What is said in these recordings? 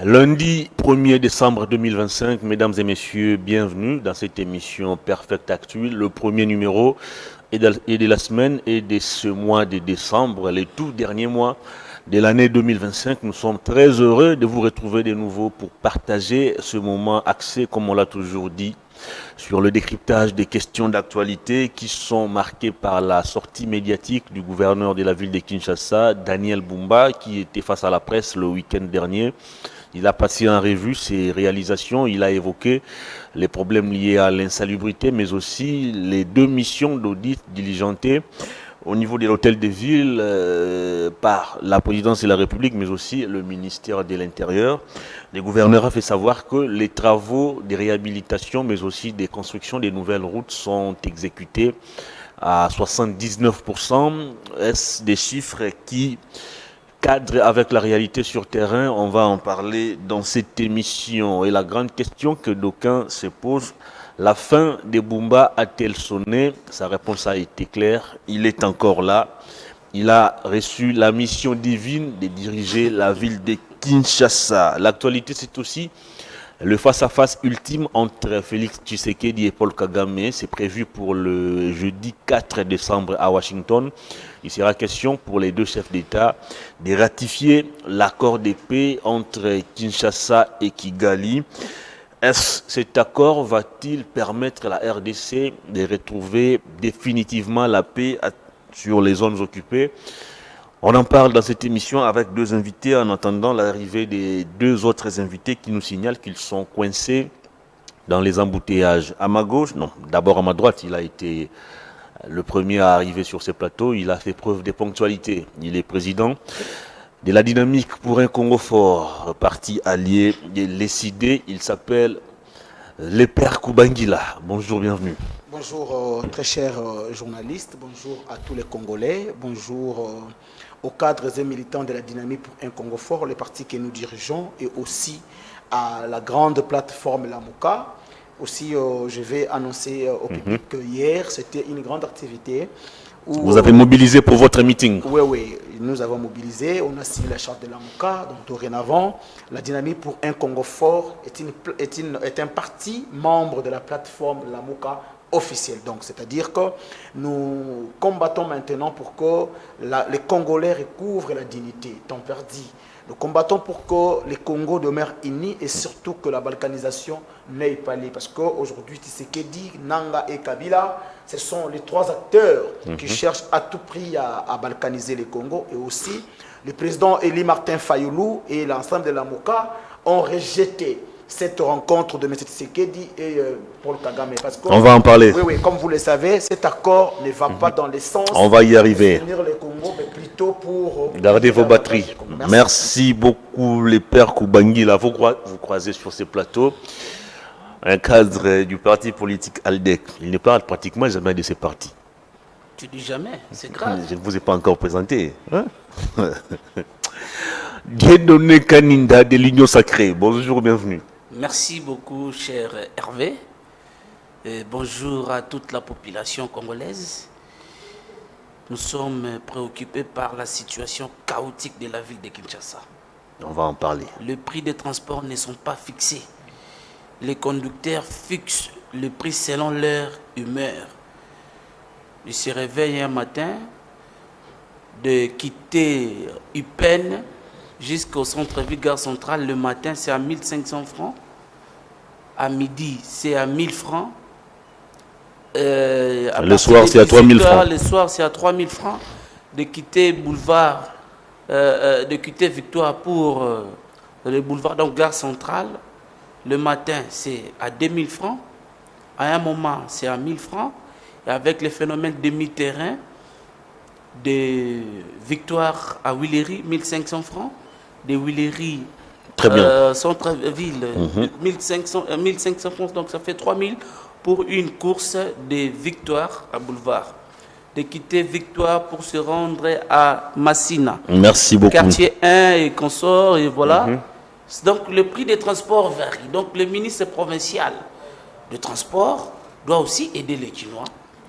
Lundi 1er décembre 2025, mesdames et messieurs, bienvenue dans cette émission Perfect Actu, le premier numéro et de la semaine et de ce mois de décembre, les tout derniers mois de l'année 2025. Nous sommes très heureux de vous retrouver de nouveau pour partager ce moment axé, comme on l'a toujours dit, sur le décryptage des questions d'actualité qui sont marquées par la sortie médiatique du gouverneur de la ville de Kinshasa, Daniel Bumba, qui était face à la presse le week-end dernier. Il a passé en revue ses réalisations, il a évoqué les problèmes liés à l'insalubrité, mais aussi les deux missions d'audit diligentées au niveau de l'hôtel de ville par la présidence de la République, mais aussi le ministère de l'Intérieur. Le gouverneur a fait savoir que les travaux de réhabilitation, mais aussi des constructions des nouvelles routes sont exécutés à 79%. Est-ce des chiffres qui cadre avec la réalité sur terrain? On va en parler dans cette émission. Et la grande question que d'aucuns se posent, la fin de Bumba a-t-elle sonné? Sa réponse a été claire, il est encore là. Il a reçu la mission divine de diriger la ville de Kinshasa. L'actualité, c'est aussi le face-à-face ultime entre Félix Tshisekedi et Paul Kagame. C'est prévu pour le jeudi 4 décembre à Washington. Il sera question pour les deux chefs d'État de ratifier l'accord de paix entre Kinshasa et Kigali. Cet accord va-t-il permettre à la RDC de retrouver définitivement la paix sur les zones occupées? On en parle dans cette émission avec deux invités en attendant l'arrivée des deux autres invités qui nous signalent qu'ils sont coincés dans les embouteillages. À ma gauche, non, d'abord à ma droite, il a été le premier à arriver sur ce plateau. Il a fait preuve de ponctualité. Il est président de la Dynamique pour un Congo fort, parti allié de l'ECD. Il s'appelle le Père Kubangila. Bonjour, bienvenue. Bonjour très chers journalistes, bonjour à tous les Congolais, bonjour aux cadres et militants de la Dynamique pour un Congo fort, le parti que nous dirigeons, et aussi à la grande plateforme Lamuka. Aussi, je vais annoncer au public que hier, c'était une grande activité. Vous avez mobilisé pour votre meeting? Oui, nous avons mobilisé, on a signé la charte de Lamuka, donc dorénavant, la Dynamique pour un Congo fort est un parti membre de la plateforme Lamuka officiel. Donc, c'est-à-dire que nous combattons maintenant pour que les Congolais recouvrent la dignité. Ton père dit. Nous combattons pour que les Congos demeurent unis et surtout que la balkanisation n'aille pas lieu. Parce qu'aujourd'hui, Tshisekedi, Nanga et Kabila, ce sont les trois acteurs qui cherchent à tout prix à balkaniser les Congos. Et aussi, le président Eli Martin Fayoulou et l'ensemble de la MOCA ont rejeté cette rencontre de M. Tshisekedi et Paul Kagame. Parce que, on va en parler. Oui, comme vous le savez, cet accord ne va pas dans le sens on va y arriver. de soutenir le Congo, mais plutôt pour garder vos batteries. Merci beaucoup, les pères Kubangila. Vous croisez sur ces plateaux un cadre du parti politique ALDEC. Il ne parle pratiquement jamais de ces partis. Tu dis jamais, c'est grave. Je ne vous ai pas encore présenté. Hein? Dieudonné Kaninda de l'Union Sacrée. Bonjour, bienvenue. Merci beaucoup, cher Hervé. Et bonjour à toute la population congolaise. Nous sommes préoccupés par la situation chaotique de la ville de Kinshasa. On va en parler. Les prix des transports ne sont pas fixés. Les conducteurs fixent le prix selon leur humeur. Ils se réveillent un matin, de quitter Upen jusqu'au centre-ville gare centrale. Le matin, c'est à 1500 francs. À midi, c'est à 1000 francs. Le soir, c'est à 3000 francs. Le soir, c'est à 3000 francs. De quitter boulevard, de quitter Victoire pour le boulevard, donc gare centrale. Le matin, c'est à 2000 francs. À un moment, c'est à 1000 francs. Et avec le phénomène demi-terrain, de Victoire à Willery, 1500 francs. De Willery, centre-ville, 1500 francs. Donc ça fait 3000 pour une course de Victoire à Boulevard. De quitter Victoire pour se rendre à Massina. Merci beaucoup. Quartier 1 et consort, et voilà. Donc le prix des transports varie. Donc le ministre provincial de transport doit aussi aider les Chinois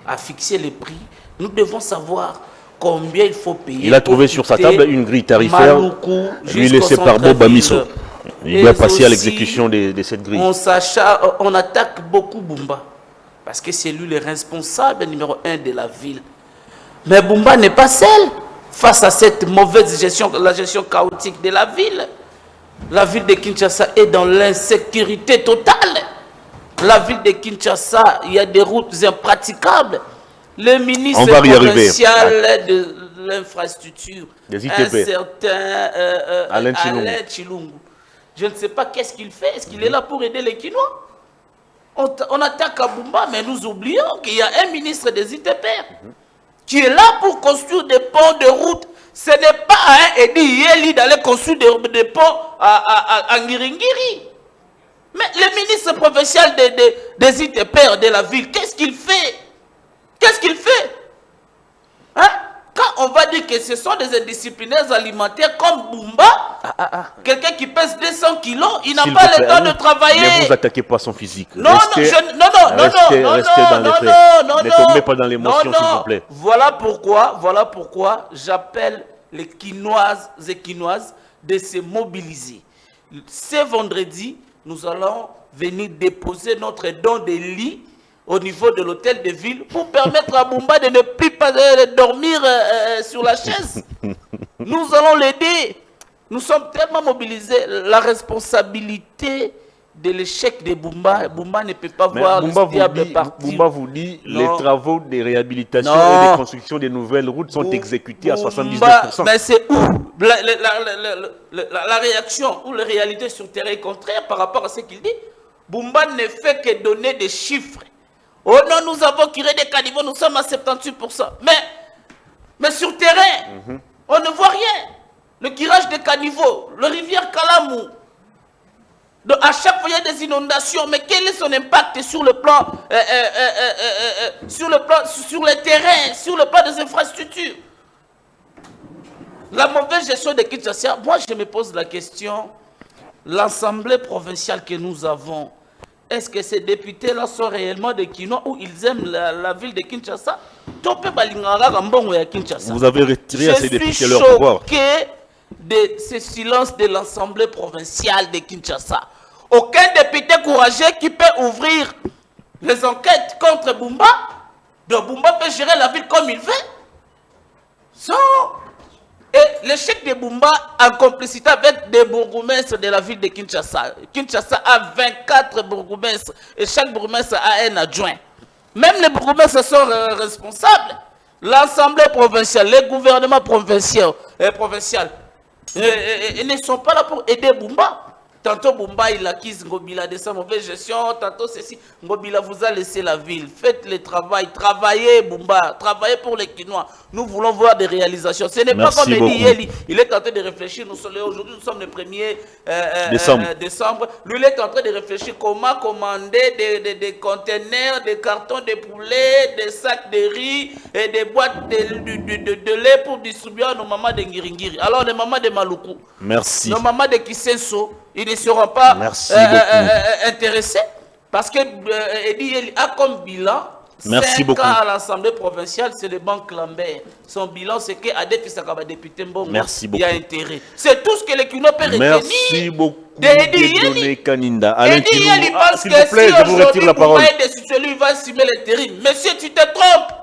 à fixer les prix. Nous devons savoir combien il faut payer. Il a trouvé sur sa table une grille tarifaire. Lui laissé par Bob Bamisso. Il doit passer à l'exécution de cette grille. On attaque beaucoup Bumba. Parce que c'est lui le responsable numéro 1 de la ville. Mais Bumba n'est pas seul face à cette mauvaise gestion, la gestion chaotique de la ville. La ville de Kinshasa est dans l'insécurité totale. La ville de Kinshasa, il y a des routes impraticables. Le ministre provincial de l'infrastructure, un certain Alain Chilungu, je ne sais pas qu'est-ce qu'il fait. Est-ce qu'il est là pour aider les Kinois? On attaque à Bumba, mais nous oublions qu'il y a un ministre des ITPR qui est là pour construire des ponts de route. Ce n'est pas à un Edi Yeli d'aller construire des ponts à Ngiringiri. Mais le ministre provincial des ITPR de la ville, qu'est-ce qu'il fait? Qu'est-ce qu'il fait? Hein? Quand on va dire que ce sont des indisciplinaires alimentaires comme Bumba, quelqu'un qui pèse 200 kilos, il n'a pas le temps de travailler. Ne vous attaquez pas à son physique. Non, restez dans les faits. Ne tombez pas dans l'émotion, s'il vous plaît. Voilà pourquoi j'appelle les Quinoises et Quinoises de se mobiliser. Ce vendredi, nous allons venir déposer notre don de lit au niveau de l'hôtel de ville pour permettre à Bumba de ne plus pas dormir sur la chaise. Nous allons l'aider. Nous sommes tellement mobilisés. La responsabilité de l'échec de Bumba, Bumba ne peut pas voir le diable partir. Bumba vous dit les travaux de réhabilitation et de construction des nouvelles routes sont exécutés à 79%. Mais c'est où la réaction ou la réalité sur terrain est contraire par rapport à ce qu'il dit. Bumba ne fait que donner des chiffres. Oh non, nous avons curé des caniveaux, nous sommes à 78%. Mais sur terrain, on ne voit rien. Le curage des caniveaux, le rivière Kalamou. Donc à chaque fois, il y a des inondations. Mais quel est son impact sur le plan, sur les terrains, sur le plan des infrastructures? La mauvaise gestion de Kinshasa, moi je me pose la question, l'Assemblée provinciale que nous avons, est-ce que ces députés-là sont réellement des Kinois ou ils aiment la ville de Kinshasa? Vous avez retiré à ces députés leur pouvoir. Je suis choqué de ce silence de l'Assemblée provinciale de Kinshasa. Aucun député courageux qui peut ouvrir les enquêtes contre Bumba. Donc Bumba peut gérer la ville comme il veut. Et l'échec de Bumba en complicité avec des bourgmestres de la ville de Kinshasa. Kinshasa a 24 bourgmestres et chaque bourgmestre a un adjoint. Même les bourgmestres sont responsables. L'Assemblée provinciale, les gouvernements provinciaux ne sont pas là pour aider Bumba. Tantôt Bumba il accuse Ngobila de sa mauvaise gestion, tantôt ceci. Ngobila vous a laissé la ville. Faites le travail, travaillez Bumba, travaillez pour les Kinois. Nous voulons voir des réalisations. Ce n'est pas comme Edi Yeli. Il est en train de réfléchir. Aujourd'hui nous sommes le 1er décembre. Lui il est en train de réfléchir comment commander des conteneurs, des cartons de poulet, des sacs de riz et des boîtes de lait pour distribuer à nos mamans de Ngiringiri. Alors les mamans de Maluku. Merci. Nos mamans de Kisenso. Ils ne seront pas intéressés parce que Edi a comme bilan 5 ans à l'Assemblée provinciale, c'est le banque Lambert. Son bilan, c'est que Adef Isakaba député Mbongo, il y a intérêt. C'est tout ce que les Kinois peuvent retenir. Merci beaucoup. Edi Kaninda. Edi Yeli pense que si aujourd'hui Bumba est destitué, lui va assumer l'intérim. Monsieur, tu te trompes.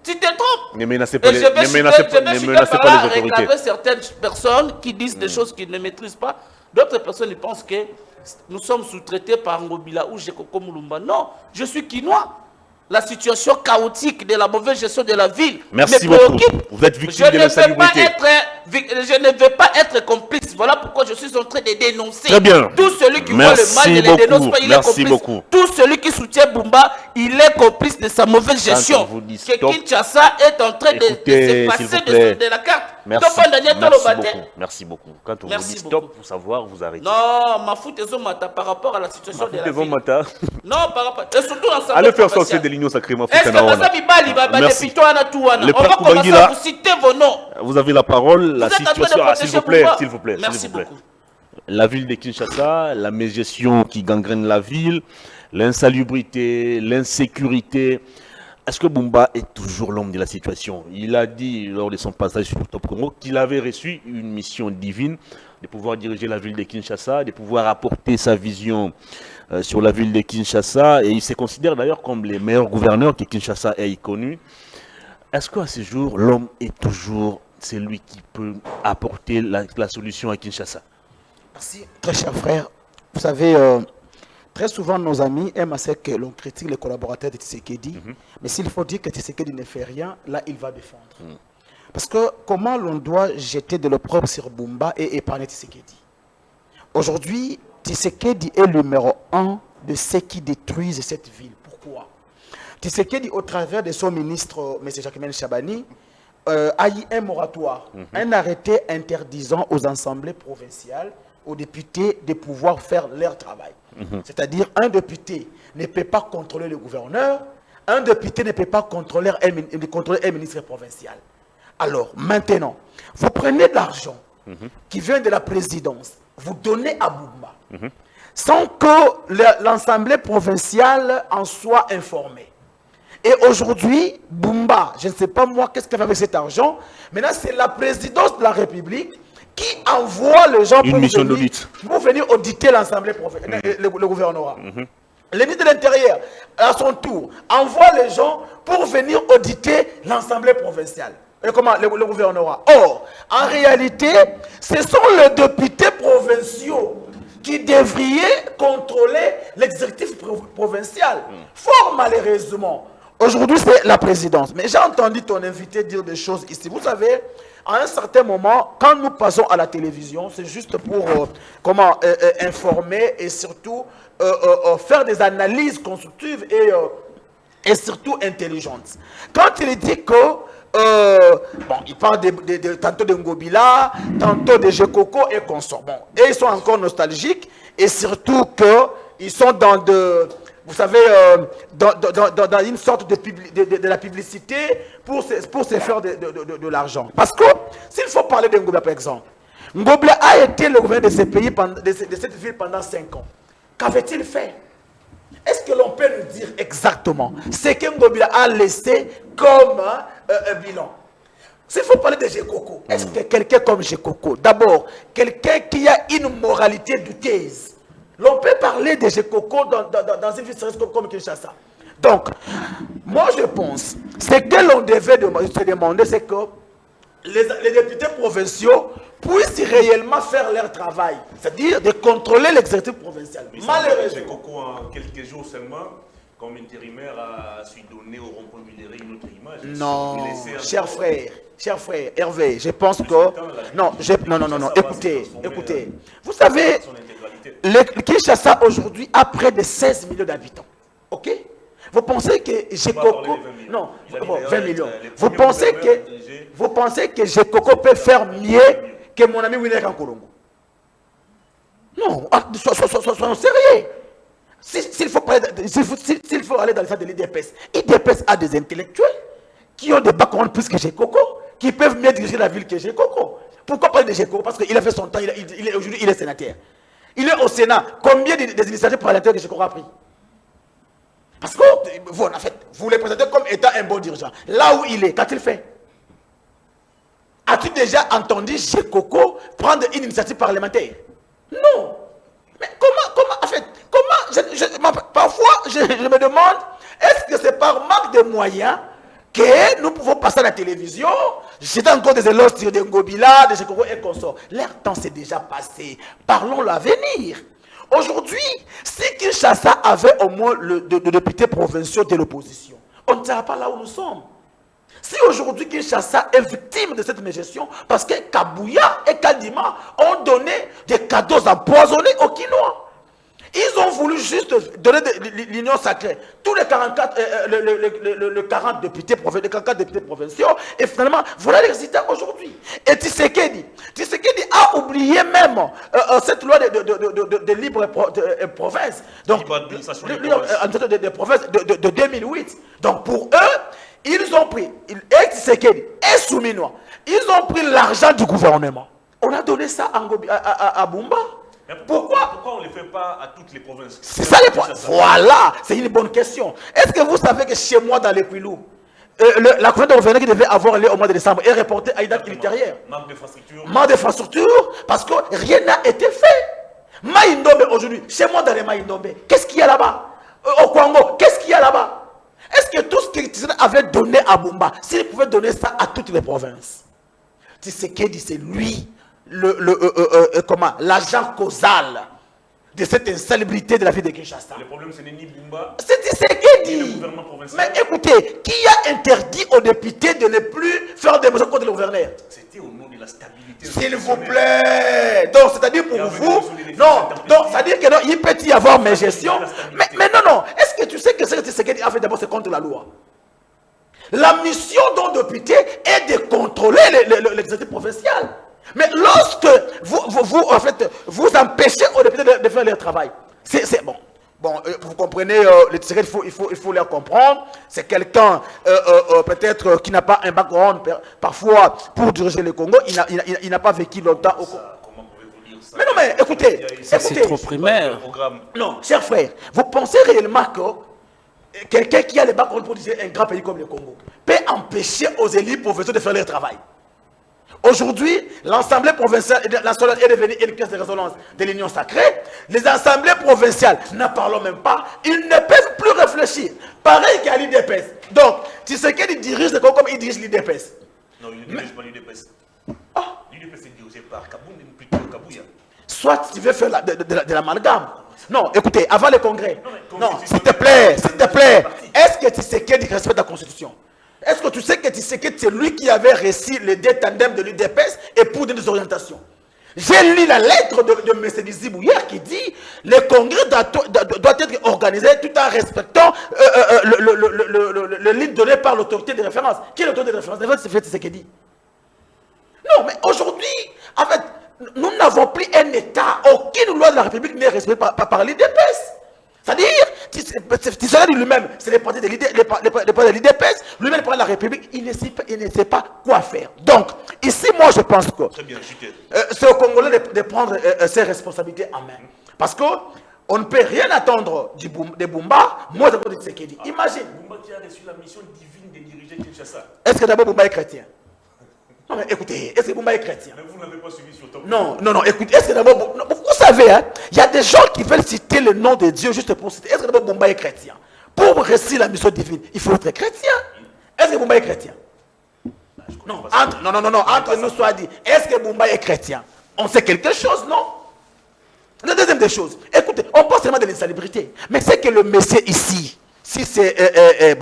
Tu te trompes. Ne menacez pas les autorités. Réclamer certaines personnes qui disent des choses qu'ils ne maîtrisent pas. D'autres personnes ils pensent que nous sommes sous-traités par Ngobila ou Jekoko Mulumba. Non, je suis Kinois. La situation chaotique de la mauvaise gestion de la ville me préoccupe. Vous êtes victime de l'insalubrité. Je ne veux pas être complice. Voilà pourquoi je suis en train de dénoncer. Très bien. Tout celui qui voit le mal ne le dénonce pas, il est complice. Tout celui qui soutient Bumba, il est complice de sa mauvaise gestion. Que Kinshasa est en train de se passer de la carte. Merci beaucoup. Quand on vous dit stop, pour savoir, vous arrêtez. Non, ma faute est par rapport à la situation de la ville. Non, par rapport. Et surtout l'ensemble. Allez faire sortir de l'Union sacrée, ma faute. Est-ce que vous avez on va commencer à vous citer vos noms. Vous avez la parole, la situation. S'il vous plaît. Merci beaucoup. La ville de Kinshasa, la mégestion qui gangrène la ville, l'insalubrité, l'insécurité, Est-ce que Bumba est toujours l'homme de la situation? Il a dit lors de son passage sur Top Congo qu'il avait reçu une mission divine de pouvoir diriger la ville de Kinshasa, de pouvoir apporter sa vision sur la ville de Kinshasa. Et il se considère d'ailleurs comme les meilleurs gouverneurs que Kinshasa ait connu. Est-ce qu'à ce jour, l'homme est toujours celui qui peut apporter la solution à Kinshasa? Merci, très cher frère. Vous savez, très souvent nos amis aiment assez que l'on critique les collaborateurs de Tshisekedi. Mais s'il faut dire que Tshisekedi ne fait rien, là il va défendre. Parce que comment l'on doit jeter de l'opprobre sur Bumba et épargner Tshisekedi? Aujourd'hui, Tshisekedi est le numéro 1 de ceux qui détruisent cette ville. Pourquoi? Tshisekedi, au travers de son ministre, M. Jacquemin Chabani, a eu un moratoire, un arrêté interdisant aux assemblées provinciales, aux députés de pouvoir faire leur travail. C'est-à-dire, un député ne peut pas contrôler le gouverneur, un député ne peut pas contrôler un ministre provincial. Alors, maintenant, vous prenez de l'argent qui vient de la présidence, vous donnez à Bumba, sans que l'Assemblée provinciale en soit informée. Et aujourd'hui, Bumba, je ne sais pas moi qu'est-ce qu'elle fait avec cet argent, maintenant c'est la présidence de la République qui envoie les gens pour venir auditer l'Assemblée provinciale, le gouvernorat. Le ministre de l'Intérieur, à son tour, envoie les gens pour venir auditer l'Assemblée provinciale. Le gouvernorat. Or, en réalité, ce sont les députés provinciaux qui devraient contrôler l'exécutif provincial. Fort malheureusement, aujourd'hui, c'est la présidence. Mais j'ai entendu ton invité dire des choses ici. Vous savez, à un certain moment, quand nous passons à la télévision, c'est juste pour informer et surtout faire des analyses constructives et surtout intelligentes. Quand il dit que il parle tantôt de Ngobila, tantôt de Jekoko et consorts. Bon, et ils sont encore nostalgiques et surtout qu'ils sont dans vous savez, dans une sorte de la publicité pour se faire de l'argent. Parce que, s'il faut parler de Ngobila par exemple, Ngobila a été le gouverneur de ce pays, de cette ville pendant 5 ans. Qu'avait-il fait? Est-ce que l'on peut nous dire exactement ce que Ngobila a laissé comme bilan? S'il faut parler de Jekoko, est-ce que quelqu'un comme Jekoko, d'abord, quelqu'un qui a une moralité douteuse, l'on peut parler de Jekoko dans une ville comme Kinshasa? Donc, moi je pense, ce que l'on devait se demander, c'est que les députés provinciaux puissent réellement faire leur travail, c'est-à-dire de contrôler l'exécutif provincial. Malheureusement, Jekoko, en quelques jours seulement, comme intérimaire, a su donner au rond-point Miléré une autre image. Non, cher frère, Hervé, je pense que... Non, écoutez. Vous savez, Kinshasa aujourd'hui a près de 16 millions d'habitants. Ok? Vous pensez que Jekoko... Non, 20 millions. Vous pensez que Jekoko peut faire mieux que mon ami Winner Kankolongo? Non, soyons sérieux. S'il faut aller dans le sens de l'IDPS, l'IDPS a des intellectuels qui ont des backgrounds plus que Jekoko, qui peuvent mieux diriger la ville que Jekoko. Pourquoi parler de Jekoko? Parce qu'il a fait son temps, aujourd'hui il est sénateur. Il est au Sénat. Combien des initiatives parlementaires que Jekoko a pris? Parce que vous, en fait, vous le présentez comme étant un bon dirigeant. Là où il est, qu'a-t-il fait? As-tu déjà entendu Jekoko prendre une initiative parlementaire? Non. Mais parfois, je me demande, est-ce que c'est par manque de moyens que nous pouvons passer à la télévision, jeter encore des éloges de Ngobila, de Jekoko et consorts? Leur temps s'est déjà passé. Parlons l'avenir. Aujourd'hui, si Kinshasa avait au moins de députés provinciaux de l'opposition, on ne sera pas là où nous sommes. Si aujourd'hui Kinshasa est victime de cette mégestion, parce que Kabouya et Kadima ont donné des cadeaux empoisonnés aux Kinois. Ils ont voulu juste donner l'union sacrée. Tous les 44, les 40 députés provinciaux, et finalement, voilà les résultats aujourd'hui. Et Tshisekedi a oublié même cette loi de libre province. Donc, de province de 2008. Donc, pour eux, ils ont pris, et Tshisekedi et Souminois, ils ont pris l'argent du gouvernement. On a donné ça à Bumba. Pourquoi on ne le fait pas à toutes les provinces? C'est ça les points. Voilà, c'est une bonne question. Est-ce que vous savez que chez moi, dans les Kouilou, la conférence de gouverneur qui devait avoir lieu au mois de décembre est reportée à une date ultérieure? Manque d'infrastructure. Manque d'infrastructure, parce que rien n'a été fait. Maïndombe aujourd'hui, chez moi dans les Maïndombe, qu'est-ce qu'il y a là-bas? Au Congo, qu'est-ce qu'il y a là-bas? Est-ce que tout ce que Tshisekedi avait donné à Bumba, s'il pouvait donner ça à toutes les provinces? Tshisekedi, c'est lui, l'agent causal de cette insalubrité de la vie de Kinshasa. Le problème, ce n'est ni Bumba, c'est Tshisekedi. ni le gouvernement provincial. Mais écoutez, qui a interdit aux députés de ne plus faire des mesures contre le gouverneur? C'était au nom de la stabilité. S'il vous plaît. Donc, c'est-à-dire pour vous, non, donc, c'est-à-dire que non, il peut y avoir mes gestions. Mais non, est-ce que tu sais que ce que Tshisekedi a fait d'abord, c'est contre la loi? La mission d'un député est de contrôler l'exécutif provincial. Mais lorsque vous empêchez aux députés de faire leur travail, c'est bon. Bon, vous comprenez, le Tshisekedi, il faut leur comprendre. C'est quelqu'un, peut-être, qui n'a pas un background, parfois, pour diriger le Congo. Il n'a pas vécu longtemps au Congo. Comment pouvez-vous dire ça? Mais non, mais écoutez, c'est trop primaire. Non, cher frère, vous pensez réellement que quelqu'un qui a le background pour diriger un grand pays comme le Congo peut empêcher aux élites provinciaux de faire leur travail? Aujourd'hui, l'Assemblée provinciale est devenue une caisse de résonance de l'Union sacrée. Les assemblées provinciales, n'en parlons même pas, ils ne peuvent plus réfléchir. Pareil qu'à l'IDPS. Donc, tu sais qu'il dirige le Congo comme il dirige l'IDPS. Non, il ne dirige pas l'IDPS. L'IDPS est dirigé par Kabound, plutôt Kabouya. Soit tu veux faire de l'amalgame. Non, écoutez, avant le congrès. Non, s'il te plaît. Est-ce que tu sais qu'il respecte la Constitution? Est-ce que tu sais que Tshisekedi, c'est lui qui avait réussi les deux tandems de l'UDPS et pour donner des orientations? J'ai lu la lettre de M. Dizibou hier qui dit le congrès doit être organisé tout en respectant le ligne donné par l'autorité de référence. Qui est l'autorité de référence? C'est Tshisekedi. Non, mais aujourd'hui, en fait, nous n'avons plus un État. Aucune loi de la République n'est respectée par l'UDPS. C'est-à-dire, Tshisekedi lui-même, c'est les partis de l'IDPS, lui-même le président de la République, il ne sait pas quoi faire. Donc, ici, moi, je pense que c'est aux Congolais de prendre ses responsabilités en main. Parce qu'on ne peut rien attendre de Bumba, moi, je veux dire Tshisekedi. Imagine. Bumba qui a reçu la mission divine de diriger Kinshasa. Est-ce que d'abord Bumba est chrétien? Non, mais écoutez, est-ce que Bumba est chrétien? Mais vous n'avez pas suivi sur top. Non, écoutez, est-ce que d'abord... Vous savez, hein, il y a des gens qui veulent citer le nom de Dieu juste pour citer. Est-ce que d'abord Bumba est chrétien? Pour réussir la mission divine, il faut être chrétien. Est-ce que Bumba est chrétien? Non, entre nous soit dit, est-ce que Bumba est chrétien? On sait quelque chose, non? La deuxième des choses, écoutez, on parle seulement de l'insalubrité. Mais c'est que le Messie ici, si c'est,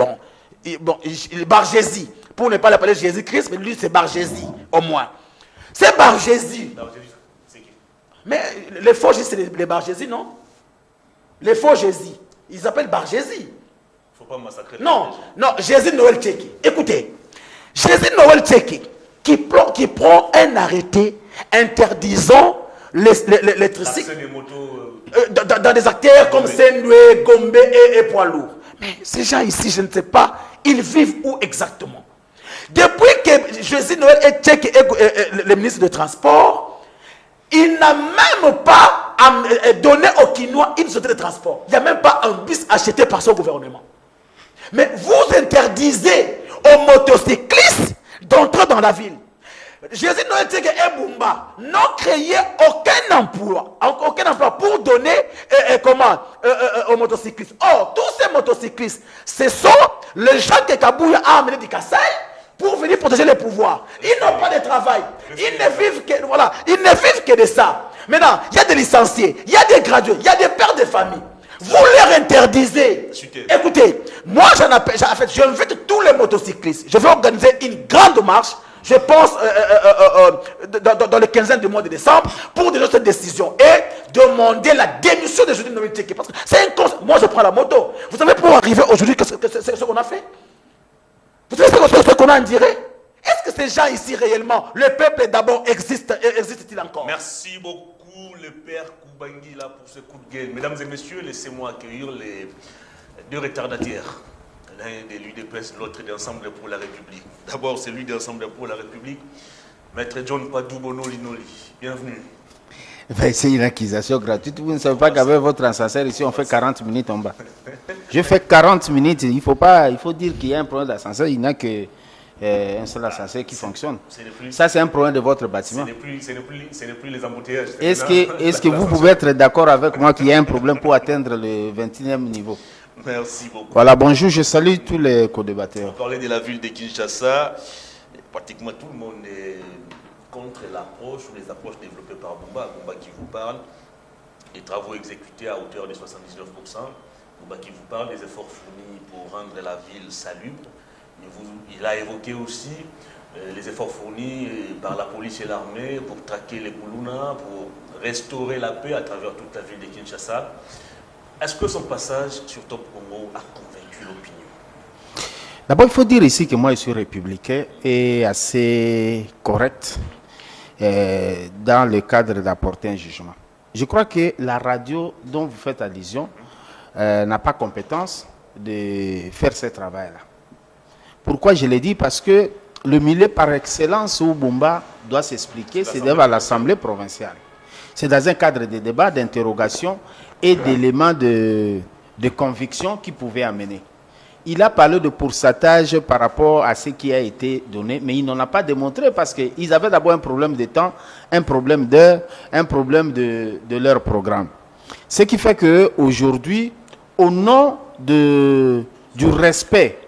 Bar-Jésus, pour ne pas l'appeler Jésus-Christ, mais lui c'est Bar-Jésus, au moins. C'est Bar-Jésus. C'est qui? Mais les faux Jésus, c'est les Bar-Jésus, non? Les faux Jésus, ils s'appellent Bar-Jésus. Il ne faut pas massacrer. Non, Jésus Noël Tchéki. Écoutez, Jésus Noël Tchéki, qui prend un arrêté interdisant les tricycles dans des acteurs comme Sendoué, Gombe et Poilou. Mais ces gens ici, je ne sais pas, ils vivent où exactement? Depuis que Jésus Noël est Tchèque et le ministre des Transports, il n'a même pas donné aux Kinois une société de transport. Il n'y a même pas un bus acheté par son gouvernement. Mais vous interdisez aux motocyclistes d'entrer dans la ville. Jésus Noël Tchèque et Bumba n'ont créé aucun emploi pour donner aux motocyclistes. Or, tous ces motocyclistes, ce sont les gens que Kabouya a amenés du Kassai pour venir protéger les pouvoirs. Ils n'ont pas de travail. Ils ne vivent que de ça. Maintenant, il y a des licenciés, il y a des gradués, il y a des pères de famille. Vous leur interdisez. Écoutez, moi j'invite tous les motocyclistes. Je vais organiser une grande marche. Je pense dans le 15e du mois de décembre pour donner cette décision et demander la démission de Jésus Noël Tchéki. Parce que c'est moi je prends la moto. Vous savez pour arriver aujourd'hui que c'est ce qu'on a fait? Vous savez ce qu'on a en direct? Est-ce que ces gens ici réellement, le peuple d'abord existe-t-il encore? Merci beaucoup le père Koubangi là pour ce coup de gueule. Mesdames et messieurs, laissez-moi accueillir les deux retardataires. L'un de l'UDPS, l'autre d'Ensemble pour la République. D'abord, celui d'Ensemble pour la République, Maître John Padou Bono Linoli. Bienvenue. Ben, c'est une accusation gratuite. Vous ne savez pas qu'avec votre ascenseur ici, on fait 40 minutes en bas. Je fais 40 minutes. Il faut dire qu'il y a un problème d'ascenseur. Il n'y a que un seul ascenseur qui fonctionne. Ça, c'est un problème de votre bâtiment. Ce n'est plus les embouteillages. Est-ce que vous pouvez être d'accord avec moi qu'il y a un problème pour atteindre le 21e niveau? Merci beaucoup. Voilà, bonjour, je salue tous les co-débatteurs. On parlait de la ville de Kinshasa. Pratiquement tout le monde est contre l'approche ou les approches développées par Bumba. Bumba qui vous parle, les travaux exécutés à hauteur de 79%. Bumba qui vous parle des efforts fournis pour rendre la ville salubre. Il a évoqué aussi les efforts fournis par la police et l'armée pour traquer les Koulouna, pour restaurer la paix à travers toute la ville de Kinshasa. Est-ce que son passage sur Top Congo a convaincu l'opinion? D'abord, il faut dire ici que moi, je suis républicain et assez correct dans le cadre d'apporter un jugement. Je crois que la radio dont vous faites allusion n'a pas compétence de faire ce travail-là. Pourquoi je l'ai dit? Parce que le milieu par excellence où Bumba doit s'expliquer, c'est devant l'Assemblée provinciale. C'est dans un cadre de débat, d'interrogation et d'éléments de conviction qui pouvaient amener. Il a parlé de pourcentage par rapport à ce qui a été donné, mais il n'en a pas démontré parce qu'ils avaient d'abord un problème de temps, un problème d'heure, un problème de leur programme. Ce qui fait qu'aujourd'hui, au nom du respect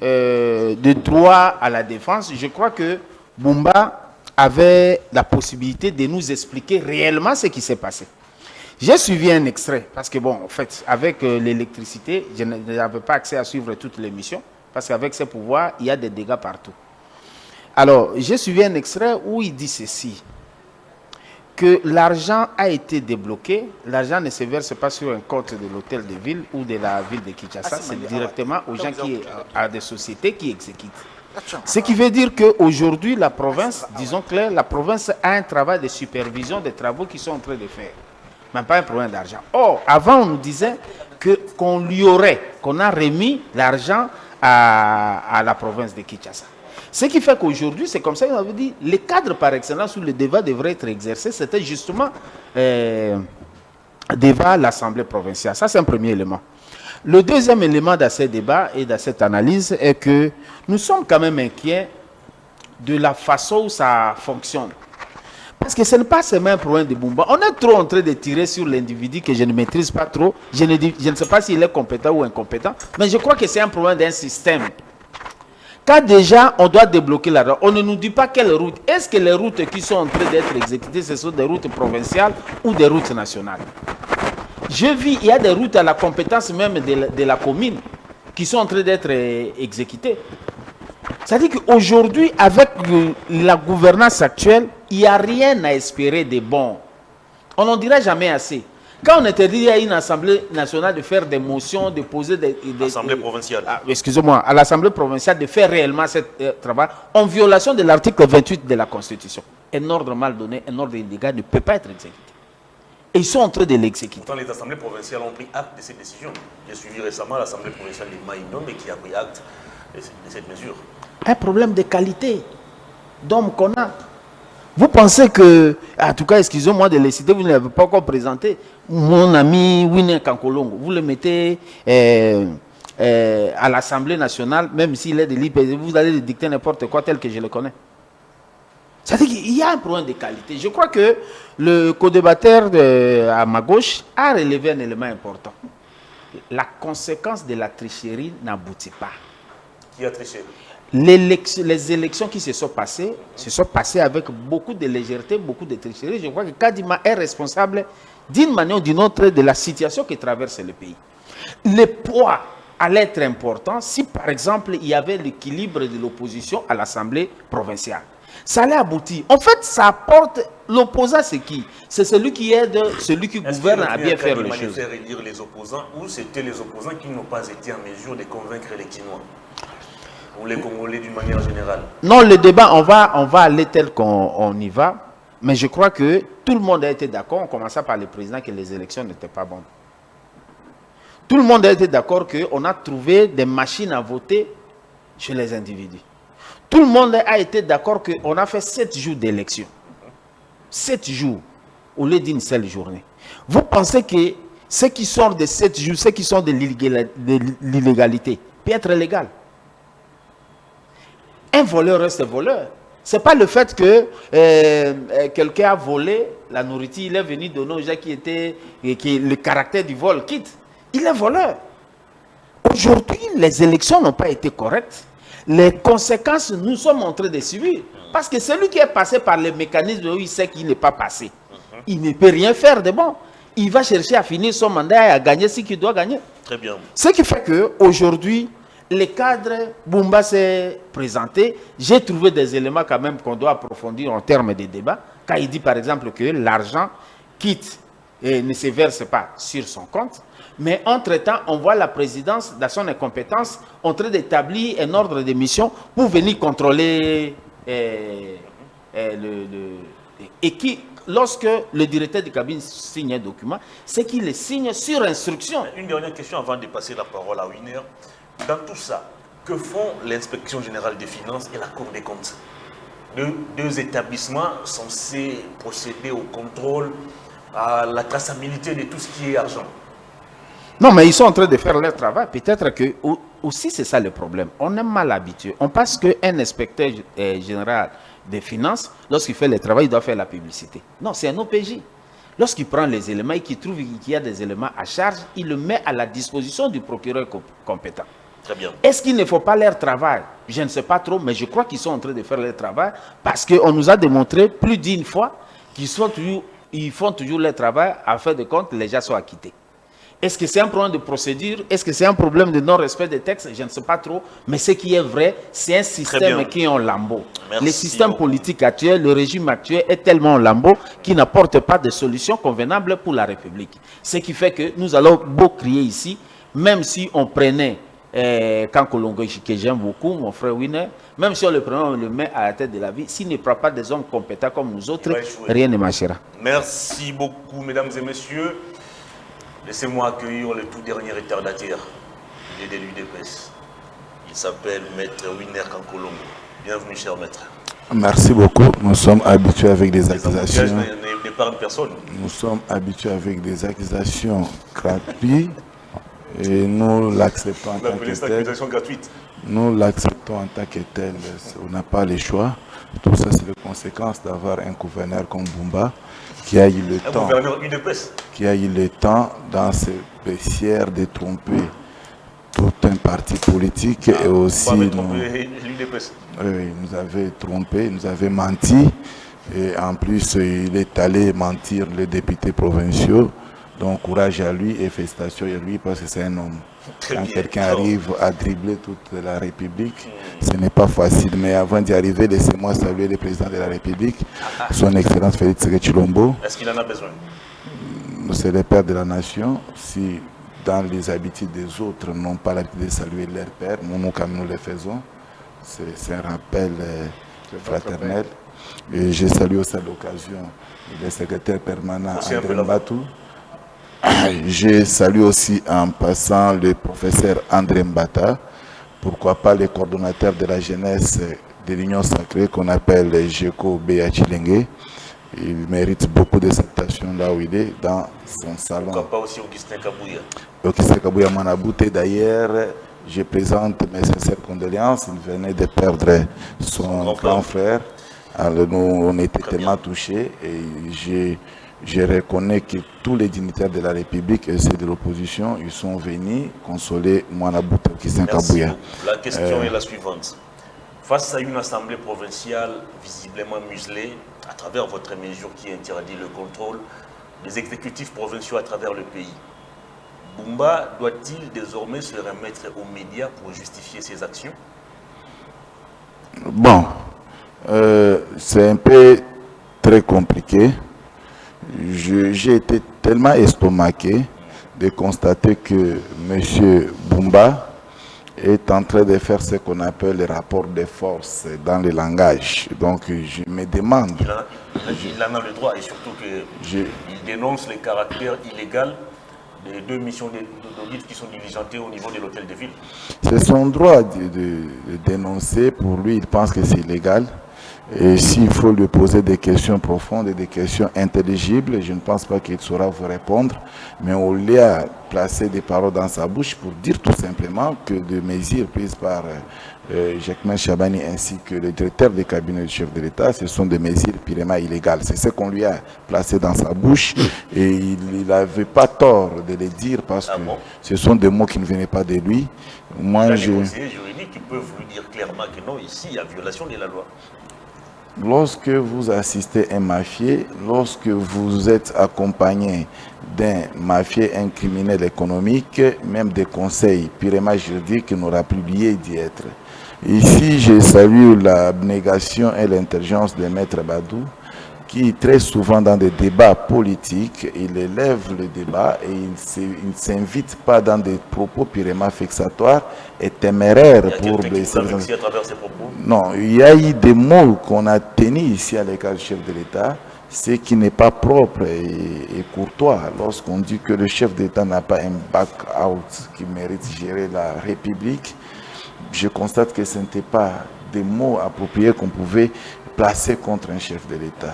de droit à la défense, je crois que Bumba avait la possibilité de nous expliquer réellement ce qui s'est passé. J'ai suivi un extrait, parce que bon, en fait, avec l'électricité, je n'avais pas accès à suivre toute l'émission, parce qu'avec ces pouvoirs, il y a des dégâts partout. Alors, j'ai suivi un extrait où il dit ceci, que l'argent a été débloqué, l'argent ne se verse pas sur un compte de l'hôtel de ville ou de la ville de Kinshasa, c'est directement aux gens à des sociétés qui exécutent. Ce qui veut dire qu'aujourd'hui, la province, disons clair, la province a un travail de supervision des travaux qu'ils sont en train de faire. Mais pas un problème d'argent. Or, avant, on nous disait qu'on a remis l'argent à la province de Kinshasa. Ce qui fait qu'aujourd'hui, c'est comme ça qu'on avait dit, les cadres par excellence où le débat devrait être exercé, c'était justement devant l'Assemblée provinciale. Ça, c'est un premier élément. Le deuxième élément dans ce débat et dans cette analyse est que nous sommes quand même inquiets de la façon où ça fonctionne. Parce que ce n'est pas seulement un problème de Bumba. On est trop en train de tirer sur l'individu que je ne maîtrise pas trop. Je ne sais pas s'il est compétent ou incompétent, mais je crois que c'est un problème d'un système. Quand déjà on doit débloquer l'argent, on ne nous dit pas quelle route. Est-ce que les routes qui sont en train d'être exécutées, ce sont des routes provinciales ou des routes nationales? Je vis, il y a des routes à la compétence même de la commune qui sont en train d'être exécutées. C'est-à-dire qu'aujourd'hui, avec la gouvernance actuelle, il n'y a rien à espérer de bon. On n'en dira jamais assez. Quand on interdit à une assemblée nationale de faire des motions, de poser des... Assemblée provinciale. Excusez-moi, à l'assemblée provinciale de faire réellement ce travail, en violation de l'article 28 de la Constitution. Un ordre mal donné, un ordre illégal ne peut pas être exécuté. Et ils sont en train de l'exécuter. Pourtant, les assemblées provinciales ont pris acte de cette décision. J'ai suivi récemment l'assemblée provinciale de Maïnom et qui a pris acte de cette mesure. Un problème de qualité d'homme qu'on a. Vous pensez que, en tout cas, excusez-moi de les citer, vous ne l'avez pas encore présenté, mon ami Winnie Kankolongo, vous le mettez à l'Assemblée nationale, même s'il est de l'IPD, vous allez lui dicter n'importe quoi tel que je le connais. C'est-à-dire qu'il y a un problème de qualité. Je crois que le co-débatteur à ma gauche a relevé un élément important. La conséquence de la tricherie n'aboutit pas. Qui a triché? Les élections qui se sont passées avec beaucoup de légèreté, beaucoup de tricherie. Je crois que Kadima est responsable d'une manière ou d'une autre de la situation qui traverse le pays. Le poids allait être important si, par exemple, il y avait l'équilibre de l'opposition à l'Assemblée provinciale. Ça allait aboutir. En fait, ça apporte l'opposant, c'est qui? C'est celui qui aide, celui qui gouverne à bien faire les choses. Est-ce qu'il les opposants ou c'était les opposants qui n'ont pas été en mesure de convaincre les Kinois ou les Congolais d'une manière générale? Non, le débat, on va aller tel qu'on y va, mais je crois que tout le monde a été d'accord, en commençant par le président, que les élections n'étaient pas bonnes. Tout le monde a été d'accord qu'on a trouvé des machines à voter chez les individus. Tout le monde a été d'accord qu'on a fait 7 jours d'élection. 7 jours. au lieu d'une seule journée. Vous pensez que ceux qui sortent de 7 jours, ceux qui sont de l'illégalité, peut être légal? Un voleur reste voleur. Ce n'est pas le fait que quelqu'un a volé la nourriture, il est venu donner aux gens qui le caractère du vol quitte. Il est voleur. Aujourd'hui, les élections n'ont pas été correctes. Les conséquences, nous sommes en train de subir. Parce que celui qui est passé par les mécanismes, il sait qu'il n'est pas passé. Il ne peut rien faire de bon. Il va chercher à finir son mandat et à gagner ce qu'il doit gagner. Très bien. Ce qui fait qu'aujourd'hui, les cadres, Bumba s'est présenté. J'ai trouvé des éléments quand même qu'on doit approfondir en termes de débat. Quand il dit par exemple que l'argent quitte et ne se verse pas sur son compte. Mais entre-temps, on voit la présidence, dans son incompétence, en train d'établir un ordre de mission pour venir contrôler et qui, lorsque le directeur de cabine signe un document, c'est qu'il le signe sur instruction. Une dernière question avant de passer la parole à Winner. Dans tout ça, que font l'inspection générale des finances et la Cour des comptes? Deux établissements censés procéder au contrôle, à la traçabilité de tout ce qui est argent. Non, mais ils sont en train de faire leur travail. Peut-être que aussi c'est ça le problème. On est mal habitué. On pense qu'un inspecteur général des finances, lorsqu'il fait le travail, il doit faire la publicité. Non, c'est un OPJ. Lorsqu'il prend les éléments et qu'il trouve qu'il y a des éléments à charge, il le met à la disposition du procureur compétent. Très bien. Est-ce qu'il ne faut pas leur travail? Je ne sais pas trop, mais je crois qu'ils sont en train de faire leur travail parce qu'on nous a démontré plus d'une fois qu'ils font toujours leur travail afin de compte les gens soient acquittés. Est-ce que c'est un problème de procédure? Est-ce que c'est un problème de non-respect des textes? Je ne sais pas trop. Mais ce qui est vrai, c'est un système qui est en lambeau. Merci le système politique actuel, le régime actuel est tellement en lambeau qu'il n'apporte pas de solution convenable pour la République. Ce qui fait que nous allons beau crier ici, même si on prenait Kankolongo, que j'aime beaucoup, mon frère Winner, même si on le prenait, on le met à la tête de la vie, s'il ne prend pas des hommes compétents comme nous autres, rien ne marchera. Merci beaucoup, mesdames et messieurs. Laissez-moi accueillir le tout dernier retardataire, il est de l'UDPS. Il s'appelle Maître Winner Kankolongo. Bienvenue, cher maître. Merci beaucoup. Nous sommes habitués avec des accusations. N'épargne personne. Nous sommes habitués avec des accusations gratuites et nous l'acceptons en tant que tel. Accusation gratuite. Nous l'acceptons en tant que tel. On n'a pas le choix. Tout ça, c'est la conséquence d'avoir un gouverneur comme Bumba qui a eu le temps. Qui a eu le temps dans ce baissière de tromper tout un parti politique et aussi nous avait trompé, nous avait menti et en plus il est allé mentir les députés provinciaux. Donc courage à lui et félicitations à lui parce que c'est un homme. Quand quelqu'un arrive à dribbler toute la République, ce n'est pas facile. Mais avant d'y arriver, laissez-moi saluer le président de la République, son Excellence Félix Tshisekedi. Est-ce qu'il en a besoin? C'est le père de la nation. Si dans les habitudes des autres n'ont pas l'habitude de saluer leur père, nous comme nous le faisons, c'est un rappel fraternel. Et je salue aussi à l'occasion le secrétaire permanent André Mbatou. Je salue aussi en passant le professeur André Mbata, pourquoi pas le coordonnateur de la jeunesse de l'Union sacrée qu'on appelle Jeko Béachilenge. Il mérite beaucoup de acceptation là où il est, dans son salon. Pourquoi pas aussi Augustin Kabouya? Augustin Kabouya Manabouté d'ailleurs, je présente mes sincères condoléances. Il venait de perdre son grand frère. Alors nous, on était tellement touchés et je reconnais que tous les dignitaires de la République et ceux de l'opposition, ils sont venus consoler Manabouté Augustin Kabouya. La question est la suivante. Face à une assemblée provinciale visiblement muselée, à travers votre mesure qui interdit le contrôle des exécutifs provinciaux à travers le pays, Bumba doit-il désormais se remettre aux médias pour justifier ses actions? Bon, c'est un peu très compliqué. J'ai été tellement estomaqué de constater que M. Bumba est en train de faire ce qu'on appelle le rapport de force dans le langage. Donc je me demande... Il en a le droit et surtout qu'il dénonce le caractère illégal des deux missions d'audit qui sont diligentées au niveau de l'hôtel de ville. C'est son droit de dénoncer. Pour lui, il pense que c'est illégal. Et s'il faut lui poser des questions profondes et des questions intelligibles, je ne pense pas qu'il saura vous répondre. Mais on lui a placé des paroles dans sa bouche pour dire tout simplement que des mesures prises par Jacquemain Chabani ainsi que le directeur des cabinets du chef de l'État, ce sont des mesures purement illégales. C'est ce qu'on lui a placé dans sa bouche et il n'avait pas tort de les dire parce que ce sont des mots qui ne venaient pas de lui. Moi, Les conseillers juridiques qui peuvent lui dire clairement que non, ici, il y a violation de la loi. Lorsque vous assistez un mafieux, lorsque vous êtes accompagné d'un mafieux, un criminel économique, même des conseils purement juridiques n'aura plus lieu d'y être. Ici, je salue l'abnégation et l'intelligence de Maître Badou, qui très souvent dans des débats politiques, il élève le débat et il ne s'invite pas dans des propos purement vexatoires et téméraires pour blesser les gens. Non, il y a eu des mots qu'on a tenus ici à l'égard du chef de l'État, ce qui n'est pas propre et courtois. Lorsqu'on dit que le chef d'État n'a pas un back-out qui mérite de gérer la République, je constate que ce n'était pas des mots appropriés qu'on pouvait placer contre un chef de l'État.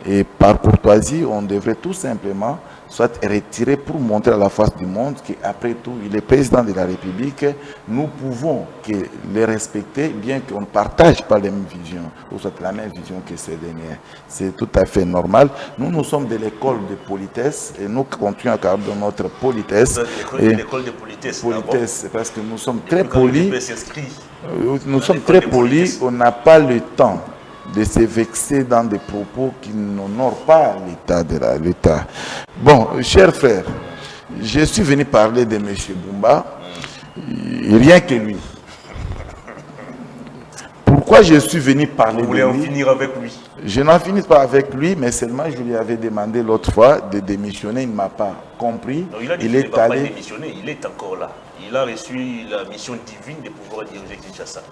Et par courtoisie, on devrait tout simplement soit retirer pour montrer à la face du monde qu'après tout, il est président de la République. Nous pouvons les respecter, bien qu'on ne partage pas les mêmes visions, ou soit la même vision que ces derniers. C'est tout à fait normal. Nous sommes de l'école de politesse et nous continuons à garder notre politesse. L'école de politesse. Politesse, parce que nous sommes très polis. Nous sommes très polis, on n'a pas le temps de se vexer dans des propos qui n'honorent pas l'État. Bon, chers frères, je suis venu parler de M. Bumba, rien que lui. Pourquoi je suis venu parler de lui? Vous voulez en finir avec lui? Je n'en finis pas avec lui, mais seulement je lui avais demandé l'autre fois de démissionner, il ne m'a pas compris. Non, il est allé démissionner, il est encore là. Il a reçu la mission divine de pouvoir diriger Kinshasa.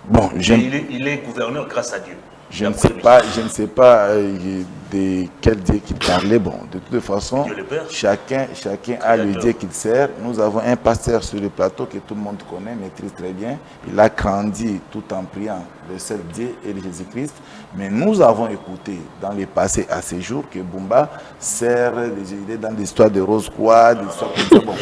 Bon, il est gouverneur grâce à Dieu. Je ne sais pas de quel Dieu qu'il parlait. Bon, de toute façon, chacun a le Dieu qu'il sert. Nous avons un pasteur sur le plateau que tout le monde connaît, maîtrise très bien. Il a grandi tout en priant le seul Dieu et Jésus-Christ. Mais nous avons écouté dans le passé à ces jours que Bumba sert des idées dans l'histoire de Rose-Croix, des histoires comme ça. Bon,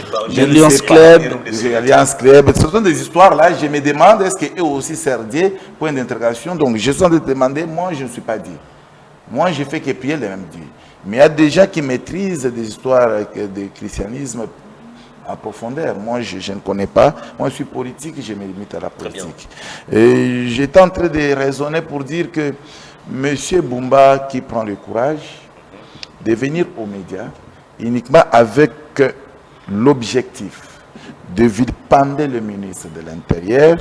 Alliance Club. Ce sont des histoires là. Je me demande est-ce qu'eux aussi servent Dieu? Point d'interrogation. Donc je suis en train de demander, moi je ne suis pas Dieu. Moi je fais que prier le même Dieu. Mais il y a des gens qui maîtrisent des histoires de christianisme à profondeur. Moi, je ne connais pas. Moi, je suis politique et je me limite à la politique. Et j'étais en train de raisonner pour dire que M. Bumba qui prend le courage de venir aux médias uniquement avec l'objectif de vilipender le ministre de l'Intérieur,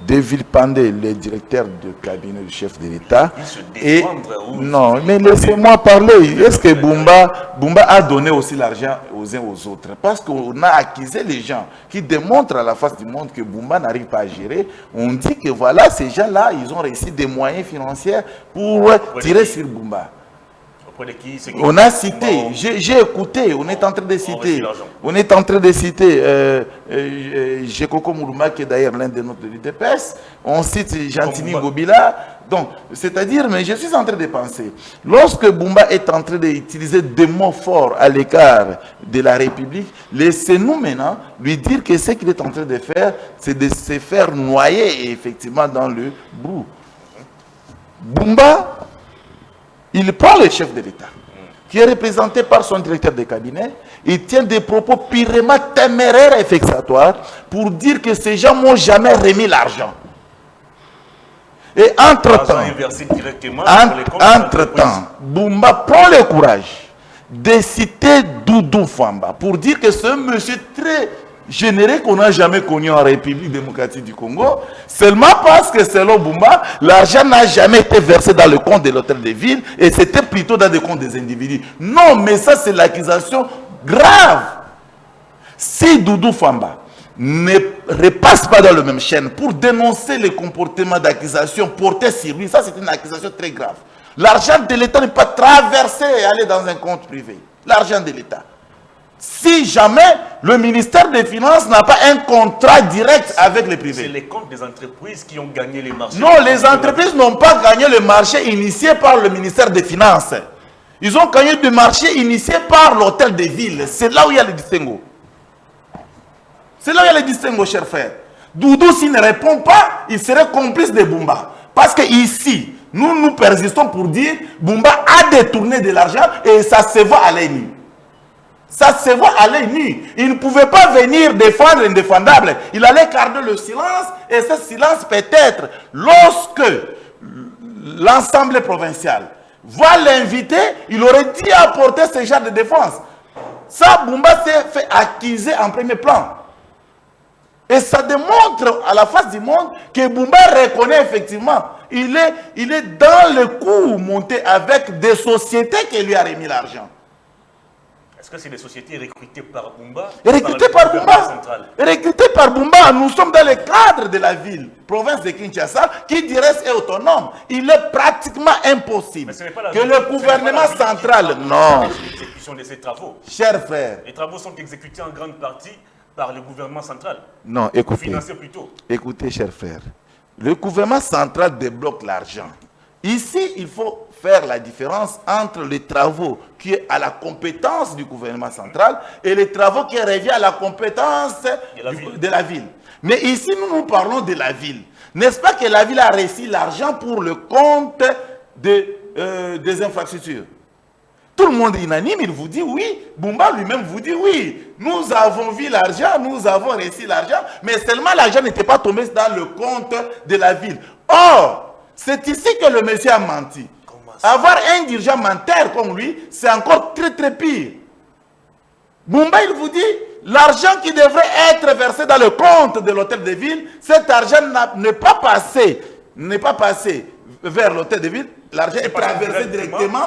de vilipender le directeur de cabinet du chef de l'État. Et non, mais laissez-moi parler. Est-ce que Bumba a donné aussi l'argent aux uns aux autres? Parce qu'on a accusé les gens qui démontrent à la face du monde que Bumba n'arrive pas à gérer. On dit que voilà, ces gens-là, ils ont réussi des moyens financiers pour tirer sur Bumba. On a cité, j'ai écouté, on est en train de citer, Jekoko Mourouma qui est d'ailleurs l'un de notre UDPS, on cite Gentini Gobila, donc c'est-à-dire, mais je suis en train de penser, lorsque Bumba est en train d'utiliser des mots forts à l'égard de la République, laissez-nous maintenant lui dire que ce qu'il est en train de faire, c'est de se faire noyer effectivement dans le brou. Bumba, il prend le chef de l'État, qui est représenté par son directeur de cabinet, il tient des propos purement téméraires et vexatoires pour dire que ces gens n'ont jamais remis l'argent. Et entre-temps, Bumba prend le courage de citer Doudou Famba pour dire que ce monsieur très généreux qu'on n'a jamais connu en République démocratique du Congo, seulement parce que selon Bumba, l'argent n'a jamais été versé dans le compte de l'hôtel de ville et c'était plutôt dans le compte des individus. Non, mais ça c'est l'accusation grave. Si Doudou Famba ne repasse pas dans le même chaîne pour dénoncer les comportements d'accusation portés sur lui, ça c'est une accusation très grave. L'argent de l'État n'est pas traversé et aller dans un compte privé. L'argent de l'État. Si jamais le ministère des Finances n'a pas un contrat direct avec les C'est privés. les comptes des entreprises qui ont gagné les marchés. Non, les entreprises n'ont pas gagné le marché initié par le ministère des Finances. Ils ont gagné le marché initié par l'hôtel de ville. C'est là où il y a le distinguo. C'est là où il y a le distinguo, cher frère. Doudou, s'il ne répond pas, il serait complice de Bumba. Parce que ici, nous persistons pour dire Bumba a détourné de l'argent et ça se voit à l'œil nu. Ça se voit à l'œil nu. Il ne pouvait pas venir défendre l'indéfendable. Il allait garder le silence et ce silence peut-être lorsque l'Assemblée provinciale va l'inviter, il aurait dû apporter ce genre de défense. Ça, Bumba s'est fait accuser en premier plan. Et ça démontre à la face du monde que Bumba reconnaît effectivement. Il est dans le coup monté avec des sociétés qui lui a remis l'argent. Est-ce que c'est des sociétés recrutées par Bumba? Recrutées par Bumba. Recrutées par Bumba. Nous sommes dans le cadre de la ville, province de Kinshasa, qui dirait est autonome. Il est pratiquement impossible que le gouvernement central... Non. L'exécution de ces travaux. Chers frères. Les travaux sont exécutés en grande partie par le gouvernement central. Non, écoutez. Financé plutôt. Écoutez, chers frères. Le gouvernement central débloque l'argent. Ici, il faut faire la différence entre les travaux qui est à la compétence du gouvernement central et les travaux qui reviennent à la compétence de la ville. Mais ici, nous parlons de la ville. N'est-ce pas que la ville a reçu l'argent pour le compte des infrastructures? Tout le monde est unanime, il vous dit oui. Bumba lui-même vous dit oui. Nous avons vu l'argent, nous avons reçu l'argent, mais seulement l'argent n'était pas tombé dans le compte de la ville. Or, c'est ici que le monsieur a menti. Avoir un dirigeant menteur comme lui, c'est encore très très pire. Bumba, il vous dit, l'argent qui devrait être versé dans le compte de l'hôtel de ville, cet argent n'est pas passé vers l'hôtel de ville. L'argent est traversé directement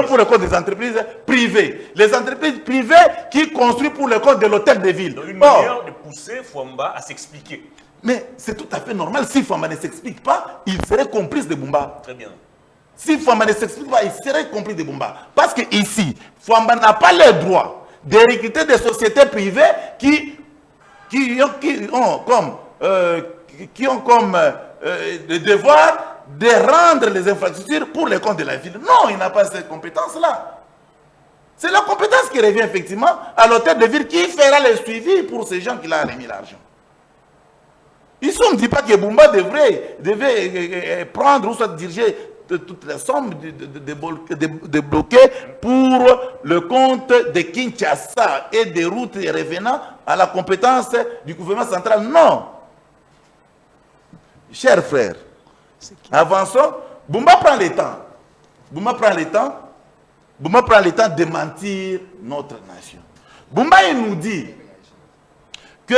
pour le compte des entreprises privées. Les entreprises privées qui construisent pour le compte de l'hôtel de ville. Donc une manière de pousser Fwamba à s'expliquer. Mais c'est tout à fait normal. Si Fwamba ne s'explique pas, il serait complice de Bumba. Très bien. Si Fwamba ne s'explique pas, il serait complice de Bumba. Parce que ici, Fwamba n'a pas le droit de recruter des sociétés privées qui ont comme le devoir de rendre les infrastructures pour les comptes de la ville. Non, il n'a pas cette compétence-là. C'est la compétence qui revient effectivement à l'hôtel de ville qui fera le suivi pour ces gens qui l'ont remis l'argent. Ici, on ne dit pas que Bumba devait prendre ou soit diriger toute la somme débloquée pour le compte de Kinshasa et des routes revenant à la compétence du gouvernement central. Non. Chers frères, avançons. Bumba prend le temps. Bumba prend le temps de mentir notre nation. Bumba, il nous dit que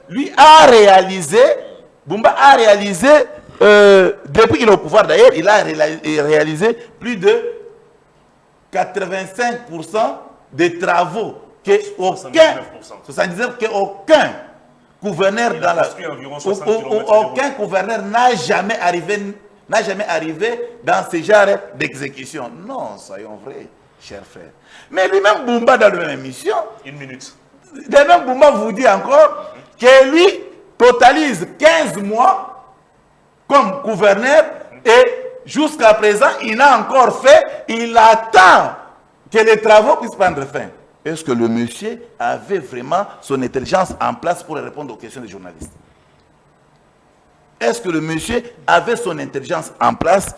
lui a réalisé, Bumba a réalisé, depuis qu'il est au pouvoir d'ailleurs, il a réalisé plus de 85% des travaux qu'aucun gouverneur dans la aucun gouverneur n'a jamais arrivé dans ce genre d'exécution. Non, soyons vrais, chers frères. Mais lui-même Bumba dans la même émission, une minute. Lui-même Bumba vous dit encore que lui totalise 15 mois comme gouverneur et jusqu'à présent il a encore fait, il attend que les travaux puissent prendre fin. Est-ce que le monsieur avait vraiment son intelligence en place pour répondre aux questions des journalistes? Est-ce que le monsieur avait son intelligence en place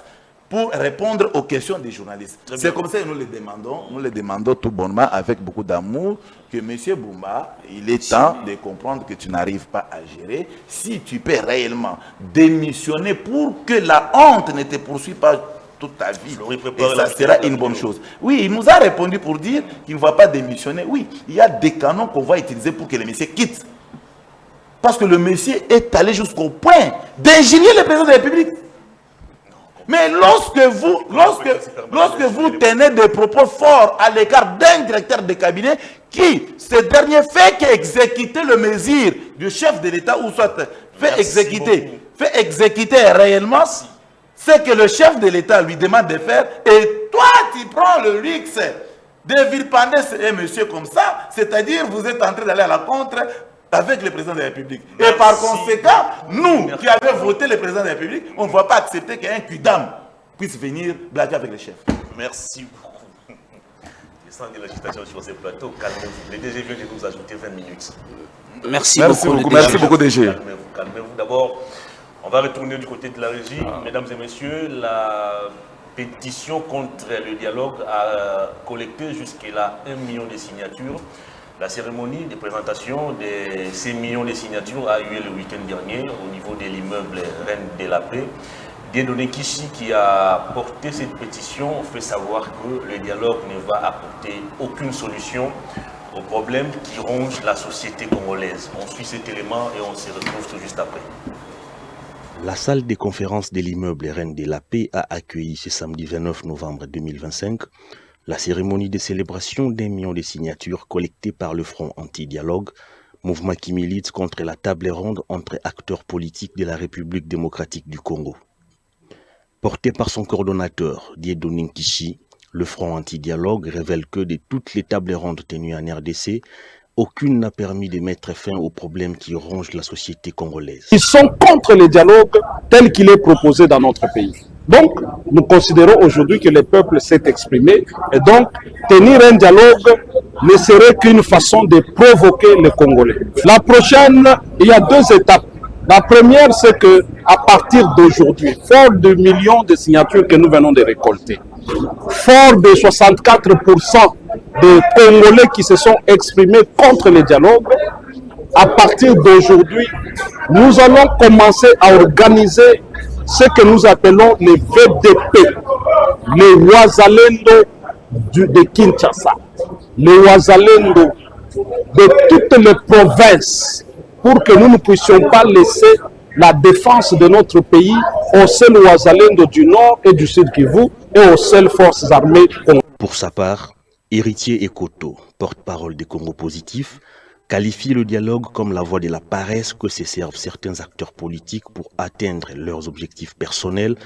pour répondre aux questions des journalistes? C'est comme ça que nous le demandons tout bonnement, avec beaucoup d'amour, que monsieur Bumba, il est temps de comprendre que tu n'arrives pas à gérer. Si tu peux réellement démissionner pour que la honte ne te poursuive pas toute ta vie, et ça sera une bonne chose. Oui, il nous a répondu pour dire qu'il ne va pas démissionner. Oui, il y a des canons qu'on va utiliser pour que le monsieur quitte. Parce que le monsieur est allé jusqu'au point d'ingénier le président de la République. Mais lorsque vous tenez des propos forts à l'égard d'un directeur de cabinet qui, ce dernier, fait qu'exécuter le mesure du chef de l'État, ou soit fait exécuter réellement ce que le chef de l'État lui demande de faire, et toi tu prends le luxe De vilipender un monsieur comme ça, c'est-à-dire vous êtes en train d'aller à la contre avec le président de la République. Merci. Et par conséquent, nous Merci. qui avons voté le président de la République, on ne va pas accepter qu'un Kudam puisse venir blaguer avec les chefs. Merci beaucoup. Descendez l'agitation sur ce plateau. Calmez-vous. Le DG vient de nous ajouter 20 minutes. Merci Merci beaucoup. beaucoup, le merci DG. beaucoup, DG. Calmez-vous, calmez-vous. D'abord, on va retourner du côté de la régie. Mesdames et messieurs, la pétition contre le dialogue a collecté jusque-là 1 million de signatures. La cérémonie de présentation de ces millions de signatures a eu lieu le week-end dernier au niveau de l'immeuble Reine de la Paix. Dieudonné Kishi, qui a porté cette pétition, fait savoir que le dialogue ne va apporter aucune solution aux problèmes qui rongent la société congolaise. On suit cet élément et on se retrouve tout juste après. La salle des conférences de l'immeuble Reine de la Paix a accueilli ce samedi 29 novembre 2025 la cérémonie de célébration d'1 million de signatures collectées par le Front anti-dialogue, mouvement qui milite contre la table ronde entre acteurs politiques de la République démocratique du Congo. Porté par son coordonnateur, Dieudonné Kishi, le Front anti-dialogue révèle que de toutes les tables rondes tenues en RDC, aucune n'a permis de mettre fin aux problèmes qui rongent la société congolaise. Ils sont contre le dialogue tel qu'il est proposé dans notre pays. Donc, nous considérons aujourd'hui que le peuple s'est exprimé et donc, tenir un dialogue ne serait qu'une façon de provoquer les Congolais. La prochaine, il y a 2 étapes. La première, c'est que à partir d'aujourd'hui, fort de millions de signatures que nous venons de récolter, fort de 64% des Congolais qui se sont exprimés contre le dialogue, à partir d'aujourd'hui, nous allons commencer à organiser ce que nous appelons les VDP, les Wazalendo de Kinshasa, les Wazalendo de toutes les provinces, pour que nous ne puissions pas laisser la défense de notre pays aux seuls Wazalendo du Nord et du Sud Kivu et aux seules forces armées. Pour sa part, Héritier Ekoto, porte-parole des Congo positifs, qualifie le dialogue comme la voie de la paresse que se servent certains acteurs politiques pour atteindre leurs objectifs personnels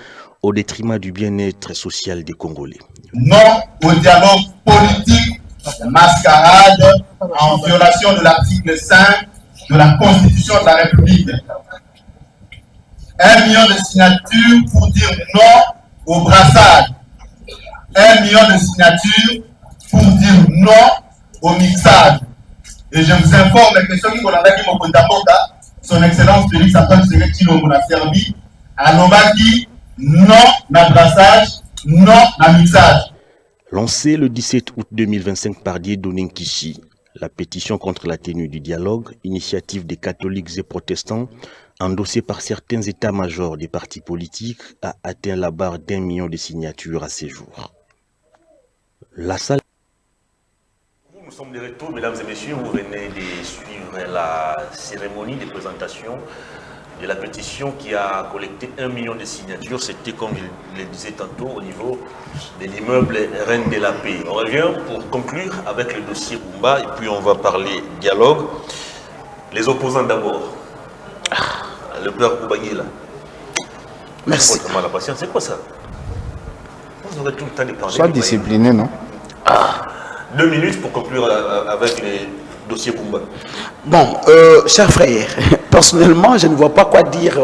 au détriment du bien-être social des Congolais. Non au dialogue politique, mascarade en violation de l'article 5 de la Constitution de la République. 1 million de signatures pour dire non au brassage. 1 million de signatures pour dire non au mixage. Et je vous informe que ceux qui ont son Excellence Félix Antoine Tshisekedi Tshilombo a servi à Lomaki non à brassage, non à mixage. Lancée le 17 août 2025 par Dieudonné Kishi, la pétition contre la tenue du dialogue, initiative des catholiques et protestants, endossée par certains états-majors des partis politiques, a atteint la barre d'1 million de signatures à ces jours. La salle. Nous sommes de retour, mesdames et messieurs, vous venez de suivre la cérémonie de présentation de la pétition qui a collecté 1 million de signatures. C'était, comme je le disais tantôt, au niveau de l'immeuble Reine de la Paix. On revient pour conclure avec le dossier Bumba et puis on va parler dialogue. Les opposants d'abord. Le père Koubagui là. Merci. La patience, c'est quoi ça? Vous aurez tout le temps de parler. Sois discipliné, non? 2 minutes pour conclure avec les dossiers Bumba. Bon, chers frères, personnellement, je ne vois pas quoi dire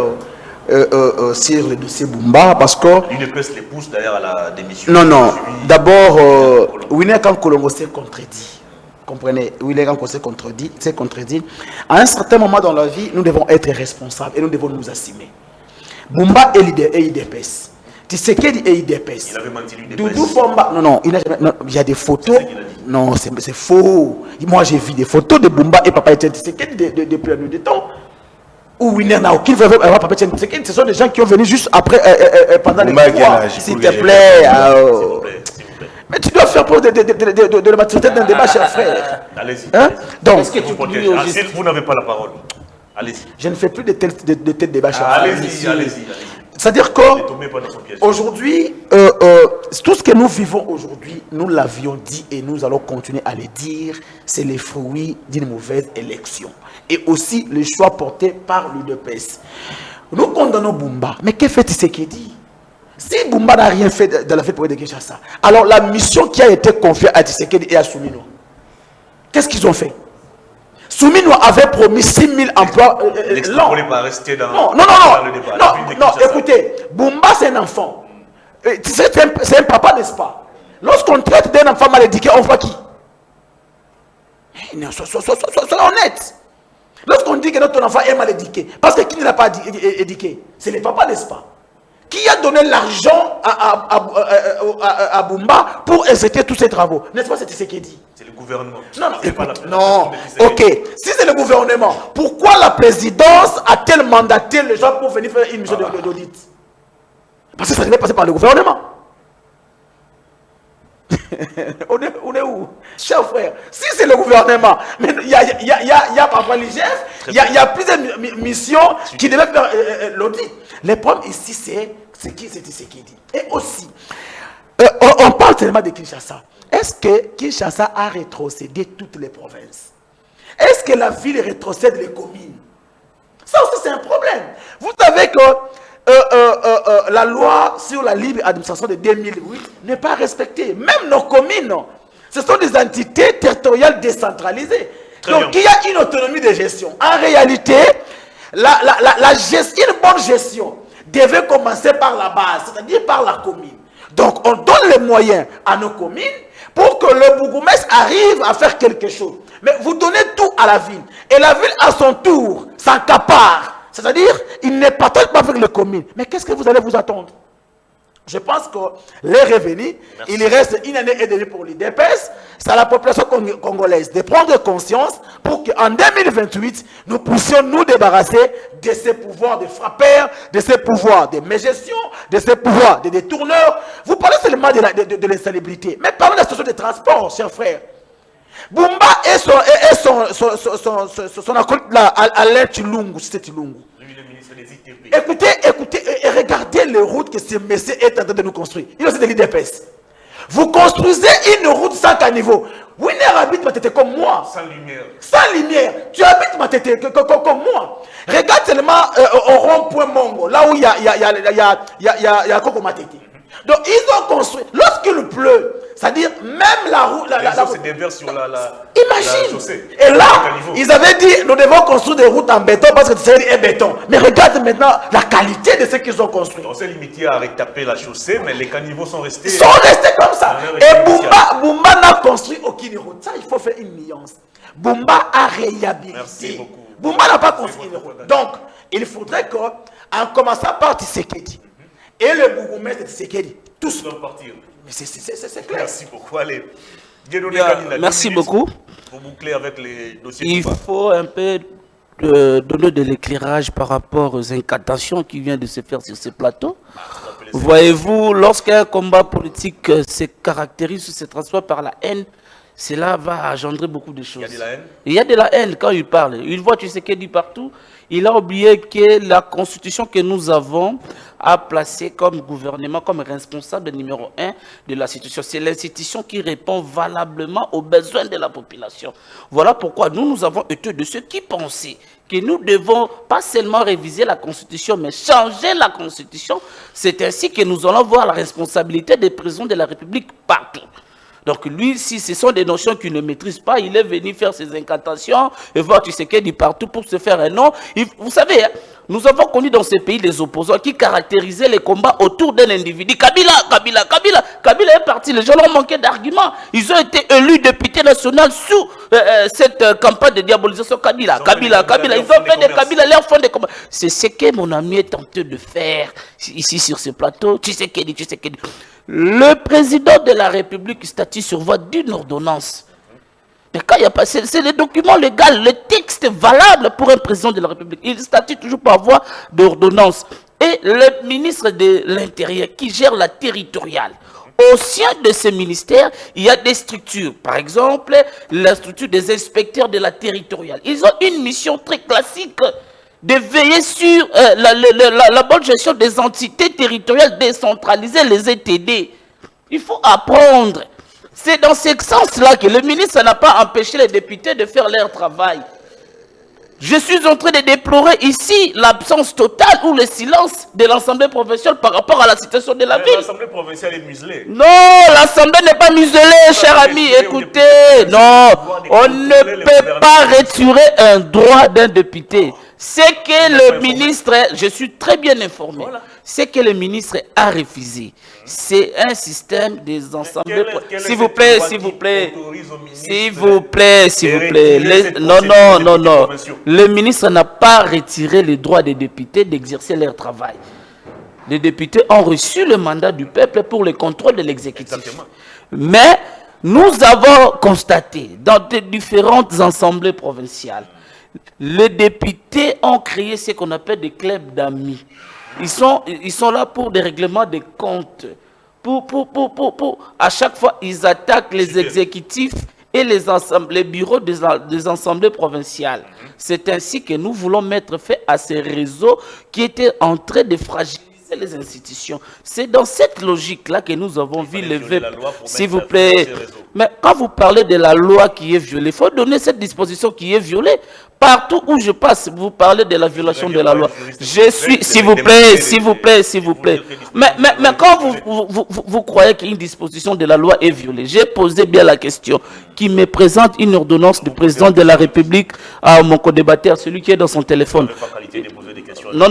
sur le dossier Bumba parce que... L'UDPS les pousse d'ailleurs à la démission. Non. D'abord, Winneka Nkolongo s'est contredit. Comprenez, Winneka Nkolongo s'est contredit. À un certain moment dans la vie, nous devons être responsables et nous devons nous assumer. Bumba est l'UDPS. Tshisekedi et IDPS. Il avait menti l'UDPS. Doudou Fomba, non, il y a des photos. Non, c'est faux. Moi, j'ai vu des photos de Bumba et Papa Etienne Tshisekedi depuis un de temps. Ou Winner n'a aucune faveur avec Papa Etienne Tshisekedi. Ce sont des gens qui ont venu juste après, pendant les pouvoirs. S'il te plaît. Mais tu dois faire preuve de la maturité d'un débat, cher frère. Allez-y. Hein? Donc, vous n'avez pas la parole. Allez-y. Je ne fais plus de tels débats, cher frère. Allez-y. C'est-à-dire qu'aujourd'hui, tout ce que nous vivons aujourd'hui, nous l'avions dit et nous allons continuer à le dire, c'est les fruits d'une mauvaise élection. Et aussi le choix porté par l'UDPS. Nous condamnons Bumba. Mais que fait Tshisekedi? Si Bumba n'a rien fait dans la ville de Kinshasa, alors la mission qui a été confiée à Tshisekedi et à Soumino, qu'est-ce qu'ils ont fait? Soumino avait promis 6 000 emplois. L'extrapolé pas rester dans non, le débat. Non, écoutez, Bumba c'est un enfant. C'est un papa, n'est-ce pas? Lorsqu'on traite d'un enfant mal éduqué, on voit qui? Sois honnête. Lorsqu'on dit que notre enfant est mal éduqué, parce que qui ne l'a pas éduqué? C'est les papas, n'est-ce pas? Qui a donné l'argent à Bumba pour exécuter tous ces travaux? N'est-ce pas, c'est ce qu'il dit? C'est le gouvernement. Non, ok. Si c'est le gouvernement, pourquoi la présidence a-t-elle mandaté les gens pour venir faire une mission d'audit? Parce que ça devait passer par le gouvernement. on est où, cher frère? Si c'est le gouvernement, mais il y a parfois l'IGF, il y a plusieurs missions qui devaient faire l'audit. Le problème ici, c'est qui dit. Et aussi, on parle tellement de Kinshasa. Est-ce que Kinshasa a rétrocédé toutes les provinces? Est-ce que la ville rétrocède les communes? Ça aussi, c'est un problème. Vous savez que la loi sur la libre administration de 2008 n'est pas respectée. Même nos communes, ce sont des entités territoriales décentralisées. Donc il y a une autonomie de gestion. En réalité, la gestion, une bonne gestion devait commencer par la base, c'est-à-dire par la commune. Donc on donne les moyens à nos communes pour que le bourgmestre arrive à faire quelque chose. Mais vous donnez tout à la ville. Et la ville, à son tour, s'encapare. C'est-à-dire, il n'est pas pas avec les communes. Mais qu'est-ce que vous allez vous attendre? Je pense que les revenus, il reste une année et demie pour l'IDPS. C'est à la population congolaise de prendre conscience pour qu'en 2028, nous puissions nous débarrasser de ces pouvoirs de frappeurs, de ces pouvoirs de mégestion, de ces pouvoirs de détourneurs. Vous parlez seulement de l'insalubrité. Mais parlons de la situation de transport, chers frères. Bumba et son acolyte là, Alain Chilungu, c'était Chilungu. Écoutez, et regardez les routes que ce monsieur est en train de nous construire. Il y a aussi de l'IDPS. Vous construisez une route sans caniveau. Winner habite ma tête comme moi. Sans lumière. Sans lumière. Tu habites ma tête comme moi. Regarde seulement au rond-point Mongo, là où il y a Coco Matete. Donc ils ont construit. Lorsqu'il pleut, c'est-à-dire même la route. Les eaux se déversent sur la imagine. chaussée. Et là, ils avaient dit nous devons construire des routes en béton parce que c'est béton. Mais regarde maintenant la qualité de ce qu'ils ont construit. On s'est limité à retaper la chaussée, mais les caniveaux sont restés. Ils sont restés comme ça. Et Bumba n'a construit aucune route. Ça, il faut faire une nuance. Bumba a réhabilité. Merci beaucoup. Bumba n'a pas construit une route. Donc, il faudrait qu'en commençant par Tshisekedi et le bourgmestre de Tshisekedi, tous doivent partir. Mais c'est clair. Merci beaucoup. Allez. Merci beaucoup. Pour boucler avec les dossiers. Il faut un peu donner de l'éclairage par rapport aux incantations qui viennent de se faire sur ce plateau. Voyez-vous, lorsqu'un combat politique se caractérise ou se transforme par la haine, cela va engendrer beaucoup de choses. Il y a de la haine. Il y a de la haine quand il parle. Il voit Tshisekedi partout. Il a oublié que la constitution que nous avons a placé comme gouvernement, comme responsable numéro 1 de la situation. C'est l'institution qui répond valablement aux besoins de la population. Voilà pourquoi nous avons été de ceux qui pensaient que nous devons pas seulement réviser la constitution, mais changer la constitution. C'est ainsi que nous allons voir la responsabilité des présidents de la République partout. Donc lui, si ce sont des notions qu'il ne maîtrise pas, il est venu faire ses incantations et voir Tshisekedi partout pour se faire un nom. Vous savez, hein, nous avons connu dans ce pays des opposants qui caractérisaient les combats autour d'un individu. Kabila est parti, les gens ont manqué d'arguments. Ils ont été élus députés nationaux sous cette campagne de diabolisation Kabila. Ils ont fait des Kabila leur fond de combat. C'est ce que mon ami est tenté de faire ici sur ce plateau. Tshisekedi. Le président de la République statue sur voie d'une ordonnance. Mais quand il y a passé, c'est le document légal, le texte valable pour un président de la République. Il statue toujours par voie d'ordonnance. Et le ministre de l'Intérieur qui gère la territoriale. Au sein de ce ministère, il y a des structures. Par exemple, la structure des inspecteurs de la territoriale. Ils ont une mission très classique de veiller sur la bonne gestion des entités territoriales décentralisées, les ETD. Il faut apprendre. C'est dans ce sens-là que le ministre n'a pas empêché les députés de faire leur travail. Je suis en train de déplorer ici l'absence totale ou le silence de l'Assemblée provinciale par rapport à la situation de la ville. L'Assemblée provinciale est muselée. Non, l'Assemblée n'est pas muselée, cher ami. Écoutez, non, on ne peut pas retirer un droit d'un député. C'est que le ministre, je suis très bien informé, c'est que le ministre a refusé. C'est un système des assemblées. S'il vous plaît, s'il vous plaît, s'il vous plaît, s'il vous plaît. Non. Le ministre n'a pas retiré le droit des députés d'exercer leur travail. Les députés ont reçu le mandat du peuple pour le contrôle de l'exécutif. Mais nous avons constaté dans de différentes assemblées provinciales, les députés ont créé ce qu'on appelle des clubs d'amis. Ils sont là pour des règlements de comptes. À chaque fois, ils attaquent les exécutifs et les bureaux des assemblées provinciales. C'est ainsi que nous voulons mettre fin à ces réseaux qui étaient en train de fragiliser les institutions. C'est dans cette logique-là que nous avons vu lever, s'il vous plaît. Mais quand vous parlez de la loi qui est violée, il faut donner cette disposition qui est violée. Partout où je passe, vous parlez de la violation de la loi. Je suis, s'il vous plaît. Mais quand vous croyez qu'une disposition de la loi est violée, j'ai posé bien la question, qui me présente une ordonnance du président de la République à mon co-débatteur, celui qui est dans son téléphone. Non,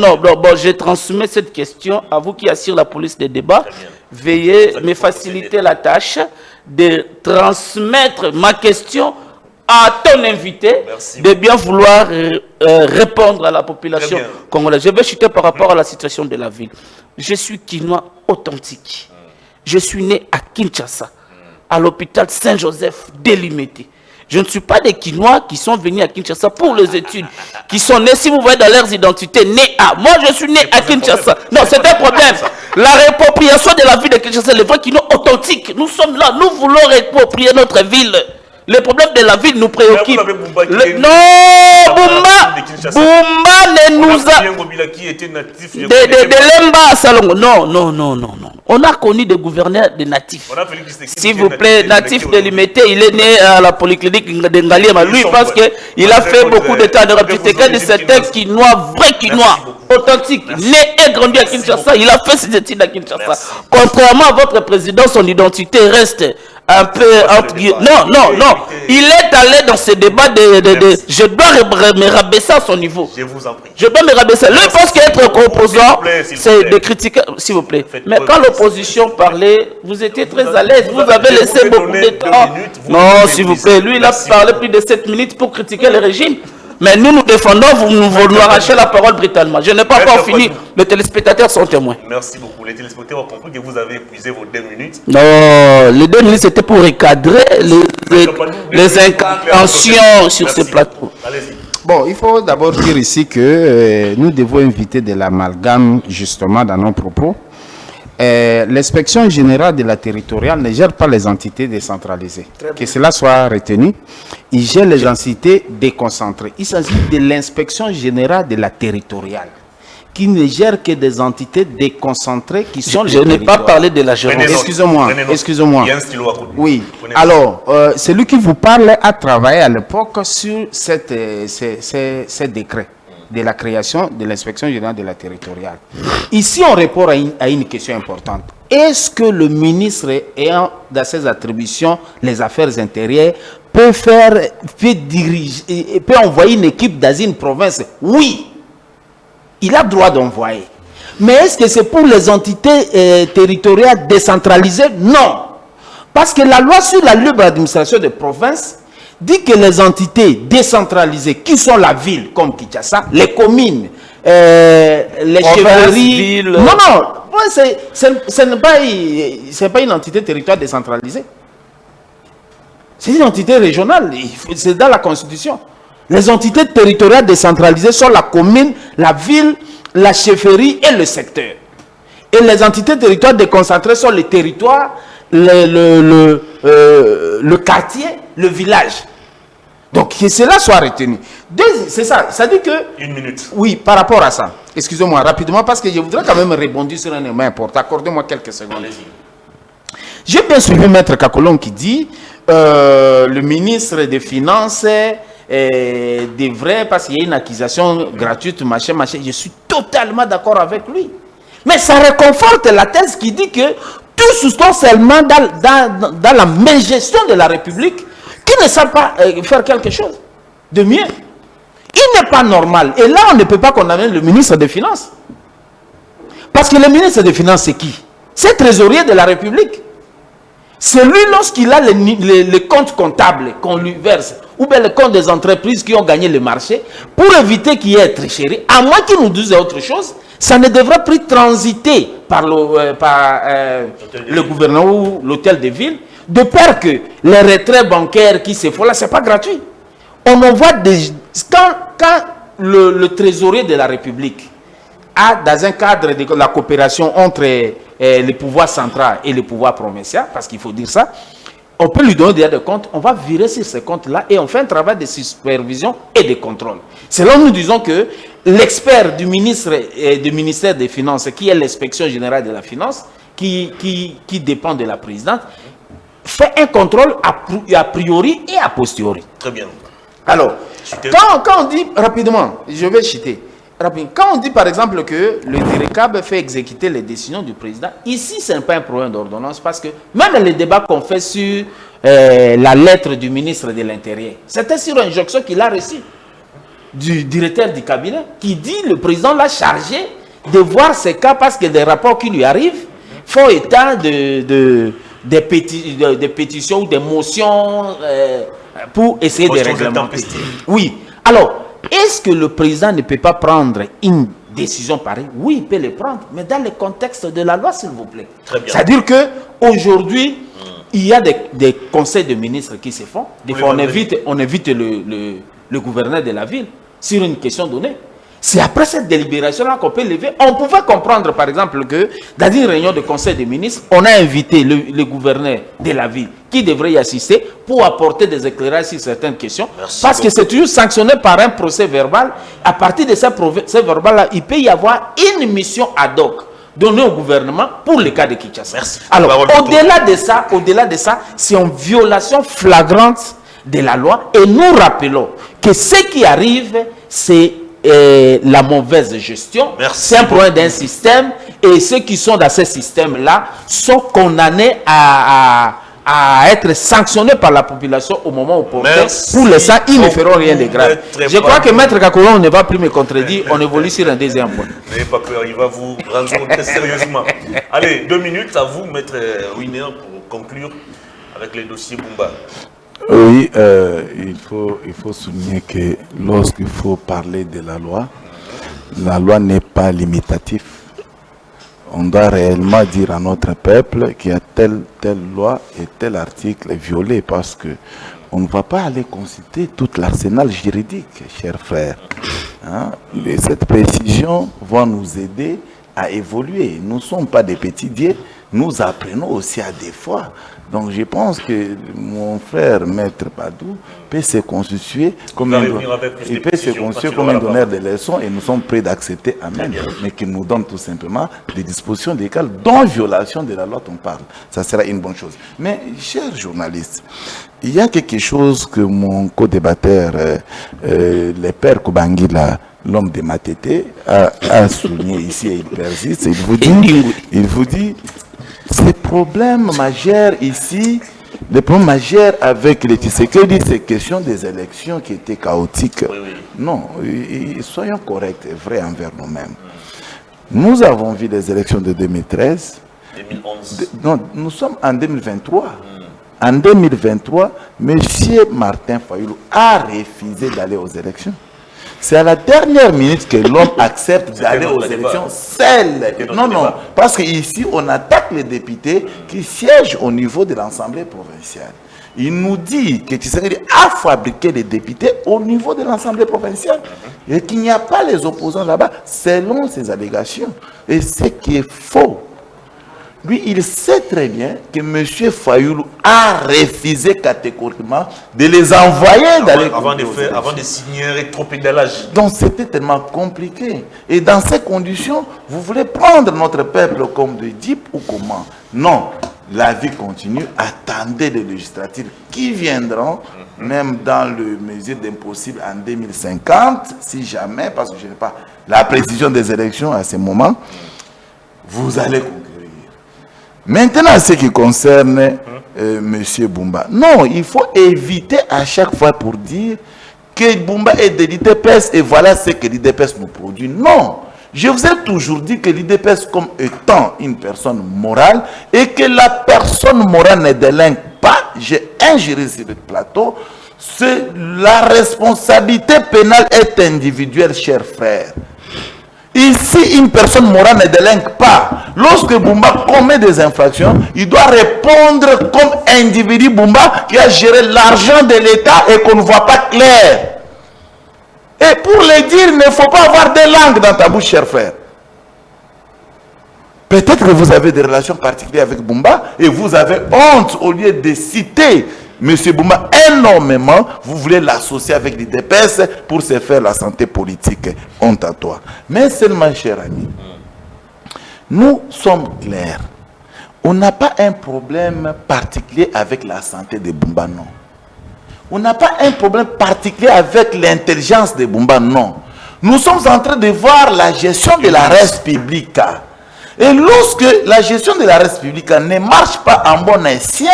je transmets cette question à vous qui assure la police des débats. Veuillez me faciliter la tâche de transmettre ma question à ton invité. Merci. De bien vouloir répondre à la population congolaise. Je vais chuter par rapport à la situation de la ville. Je suis Kinois authentique. Je suis né à Kinshasa, à l'hôpital Saint-Joseph délimité. Je ne suis pas des Kinois qui sont venus à Kinshasa pour les études, qui sont nés, si vous voyez dans leurs identités, nés à. Moi, je suis né à Kinshasa. Non, c'est un problème. La réappropriation de la ville de Kinshasa, les vrais Kinois authentiques. Nous sommes là, nous voulons réapproprier notre ville. Le problème de la ville nous préoccupe. Non, Boumba ne nous a... De Lemba à Salongo. Non. On a connu des gouverneurs de natifs. S'il vous plaît, natif délimité, il est né à la polyclinique de Ngaliema. Lui, parce qu'il a fait beaucoup de temps de rapidité. C'est un Kinois, vrai Kinois, authentique, né et grandi à Kinshasa. Il a fait ses études à Kinshasa. Contrairement à votre président, son identité reste un peu non. Il est allé dans ce débat je dois me rabaisser à son niveau. Je vous en prie. Je dois me rabaisser. Lui pense qu'être opposant, c'est de critiquer, s'il vous plaît. Mais quand l'opposition parlait, vous étiez très à l'aise. Vous avez laissé beaucoup de temps. Non, s'il vous plaît. Lui, il a parlé plus de 7 minutes pour critiquer le régime. Mais nous défendons, vous nous arrachez la parole brutalement. Je n'ai pas encore fini. Les téléspectateurs sont témoins. Merci beaucoup. Les téléspectateurs ont compris que vous avez épuisé vos 2 minutes. Non, les 2 minutes, c'était pour recadrer les incantations sur ce plateau. Allez-y. Bon, il faut d'abord dire ici que nous devons éviter de l'amalgame justement dans nos propos. L'inspection générale de la territoriale ne gère pas les entités décentralisées. Que cela soit retenu, il gère les entités déconcentrées. Il s'agit de l'inspection générale de la territoriale, qui ne gère que des entités déconcentrées qui sont les territoires. Je n'ai pas parlé de la gérance. Excusez-moi. Oui. Alors, celui qui vous parle a travaillé à l'époque sur ces décrets de la création de l'inspection générale de la territoriale. Ici, on répond à une question importante. Est-ce que le ministre, ayant dans ses attributions les affaires intérieures, peut envoyer une équipe dans une province? Oui, il a droit d'envoyer. Mais est-ce que c'est pour les entités territoriales décentralisées? Non. Parce que la loi sur la libre administration des provinces dit que les entités décentralisées, qui sont la ville, comme Kinshasa, les communes, les chefferies... Non, ce n'est pas une entité territoriale décentralisée. C'est une entité régionale, c'est dans la Constitution. Les entités territoriales décentralisées sont la commune, la ville, la chefferie et le secteur. Et les entités territoriales déconcentrées sont les territoires, le quartier, le village. Donc que cela soit retenu. C'est ça, ça dit que... Une minute. Oui, par rapport à ça. Excusez-moi, rapidement, parce que je voudrais quand même rebondir sur un élément important. Accordez-moi quelques secondes. J'ai bien suivi Maître Kakolon qui dit le ministre des Finances des vrais, parce qu'il y a une accusation gratuite, machin, machin. Je suis totalement d'accord avec lui. Mais ça réconforte la thèse qui dit que tout se trouve seulement dans la mégestion de la République qui ne savent pas faire quelque chose de mieux. Il n'est pas normal. Et là, on ne peut pas condamner le ministre des Finances. Parce que le ministre des Finances, c'est qui? C'est le trésorier de la République. C'est lui, lorsqu'il a les comptes comptables qu'on lui verse, ou bien les comptes des entreprises qui ont gagné le marché, pour éviter qu'il y ait tricherie, à moins qu'il nous dise autre chose, ça ne devrait plus transiter par le gouvernement ou l'hôtel de ville, de peur que les retraits bancaires qui se font là, ce n'est pas gratuit. On en voit des... Quand le trésorier de la République a, dans un cadre de la coopération entre le pouvoir central et le pouvoir provincial, parce qu'il faut dire ça, on peut lui donner des comptes, on va virer sur ces comptes-là et on fait un travail de supervision et de contrôle. C'est là où nous disons que l'expert du ministère des Finances, qui est l'inspection générale de la finance, qui dépend de la présidente, fait un contrôle a priori et a posteriori. Très bien. Alors, quand on dit, rapidement, je vais citer, quand on dit par exemple que le DIRECAB fait exécuter les décisions du président, ici ce n'est pas un problème d'ordonnance parce que même les débats qu'on fait sur la lettre du ministre de l'Intérieur, c'était sur une injonction qu'il a reçue du directeur du cabinet qui dit le président l'a chargé de voir ces cas parce que des rapports qui lui arrivent font état des pétitions ou des motions pour essayer de réglementer. Oui. Alors, est-ce que le président ne peut pas prendre une décision pareille? Oui, il peut le prendre, mais dans le contexte de la loi, s'il vous plaît. C'est-à-dire qu'aujourd'hui, il y a des conseils de ministres qui se font. Des fois, on invite le gouverneur de la ville sur une question donnée. C'est après cette délibération-là qu'on peut lever. On pouvait comprendre, par exemple, que dans une réunion de conseil des ministres, on a invité le gouverneur de la ville qui devrait y assister pour apporter des éclairages sur certaines questions. Parce que c'est toujours sanctionné par un procès verbal. À partir de ce procès verbal-là, il peut y avoir une mission ad hoc donnée au gouvernement pour le cas de Kinshasa. Alors, au-delà de ça, c'est une violation flagrante de la loi. Et nous rappelons que ce qui arrive, c'est la mauvaise gestion. C'est un problème d'un système et ceux qui sont dans ce système-là sont condamnés à être sanctionnés par la population au moment opportun. Pour le ça, ils ne feront rien de grave. Je crois que Maître Kakoulon ne va plus me contredire. On évolue sur un deuxième point. N'ayez pas peur, il va vous rendre très sérieusement. Allez, 2 minutes à vous, Maître Winer, pour conclure avec les dossiers Bumba. Oui, il faut souligner que lorsqu'il faut parler de la loi n'est pas limitative. On doit réellement dire à notre peuple qu'il y a telle loi et tel article violé parce que on ne va pas aller consulter tout l'arsenal juridique, chers frères. Hein? Et cette précision va nous aider à évoluer. Nous ne sommes pas des petits dieux, nous apprenons aussi à des fois. Donc je pense que mon frère Maître Badou peut se constituer comme un donneur de leçons et nous sommes prêts d'accepter, amen, mais qu'il nous donne tout simplement des dispositions légales dont violation de la loi on parle. Ça sera une bonne chose. Mais, chers journalistes, il y a quelque chose que mon co-débatteur, le père Koubangila, l'homme de Matete, a souligné ici et il persiste. Il vous dit ces problèmes majeurs ici, les problèmes majeurs avec les Tshisekedi, c'est question des élections qui étaient chaotiques. Non, soyons corrects et vrais envers nous-mêmes. Nous avons vu les élections de 2013. 2011. Non, nous sommes en 2023. En 2023, M. Martin Fayoulou a refusé d'aller aux élections. C'est à la dernière minute que l'homme accepte d'aller aux élections seul. Non, parce qu'ici, on attaque les députés qui siègent au niveau de l'Assemblée provinciale. Il nous dit que Tshisekedi a fabriqué les députés au niveau de l'Assemblée provinciale et qu'il n'y a pas les opposants là-bas, selon ses allégations. Et ce qui est faux. Lui, il sait très bien que M. Fayoulou a refusé catégoriquement de les envoyer avant de signer un rétropédalage. Donc c'était tellement compliqué. Et dans ces conditions, vous voulez prendre notre peuple comme des dupes ou comment? Non. la vie continue, attendez les législatives qui viendront, même dans le mesure d'impossible en 2050, si jamais, parce que je n'ai pas la précision des élections à ce moment, vous allez concourir. Maintenant, ce qui concerne M. Bumba, non, il faut éviter à chaque fois pour dire que Bumba est de l'IDPS et voilà ce que l'IDPS nous produit. Non. Je vous ai toujours dit que l'IDPS comme étant une personne morale et que la personne morale ne délinque pas, j'ai ingéré sur le plateau, la responsabilité pénale est individuelle, chers frères. Ici, une personne morale ne délinque pas. Lorsque Bumba commet des infractions, il doit répondre comme individu Bumba qui a géré l'argent de l'État et qu'on ne voit pas clair. Et pour le dire, il ne faut pas avoir de langue dans ta bouche, cher frère. Peut-être que vous avez des relations particulières avec Bumba et vous avez honte au lieu de citer M. Bumba énormément, vous voulez l'associer avec les DPS pour se faire la santé politique. Honte à toi. Mais seulement, cher ami, nous sommes clairs. On n'a pas un problème particulier avec la santé de Bumba, non. On n'a pas un problème particulier avec l'intelligence de Bumba, non. Nous sommes en train de voir la gestion de la res publica. Et lorsque la gestion de la res publica ne marche pas en bon escient,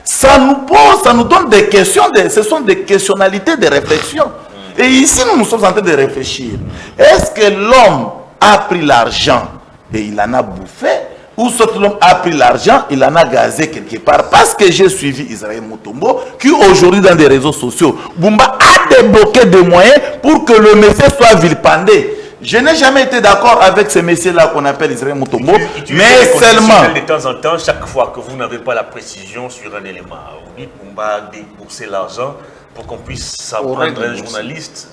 ça nous donne des questions, ce sont des questionnalités de réflexion. Et ici, nous sommes en train de réfléchir. Est-ce que l'homme a pris l'argent et il en a bouffé? Ou soit l'homme a pris l'argent, il en a gazé quelque part. Parce que j'ai suivi Israël Mutombo, qui aujourd'hui dans des réseaux sociaux, Bumba a débloqué des moyens pour que le monsieur soit vilipendé. Je n'ai jamais été d'accord avec ce monsieur-là qu'on appelle Israël Mutombo, mais seulement... De temps en temps, chaque fois que vous n'avez pas la précision sur un élément, vous dites Bumba a déboursé l'argent pour qu'on puisse s'en prendre un journaliste.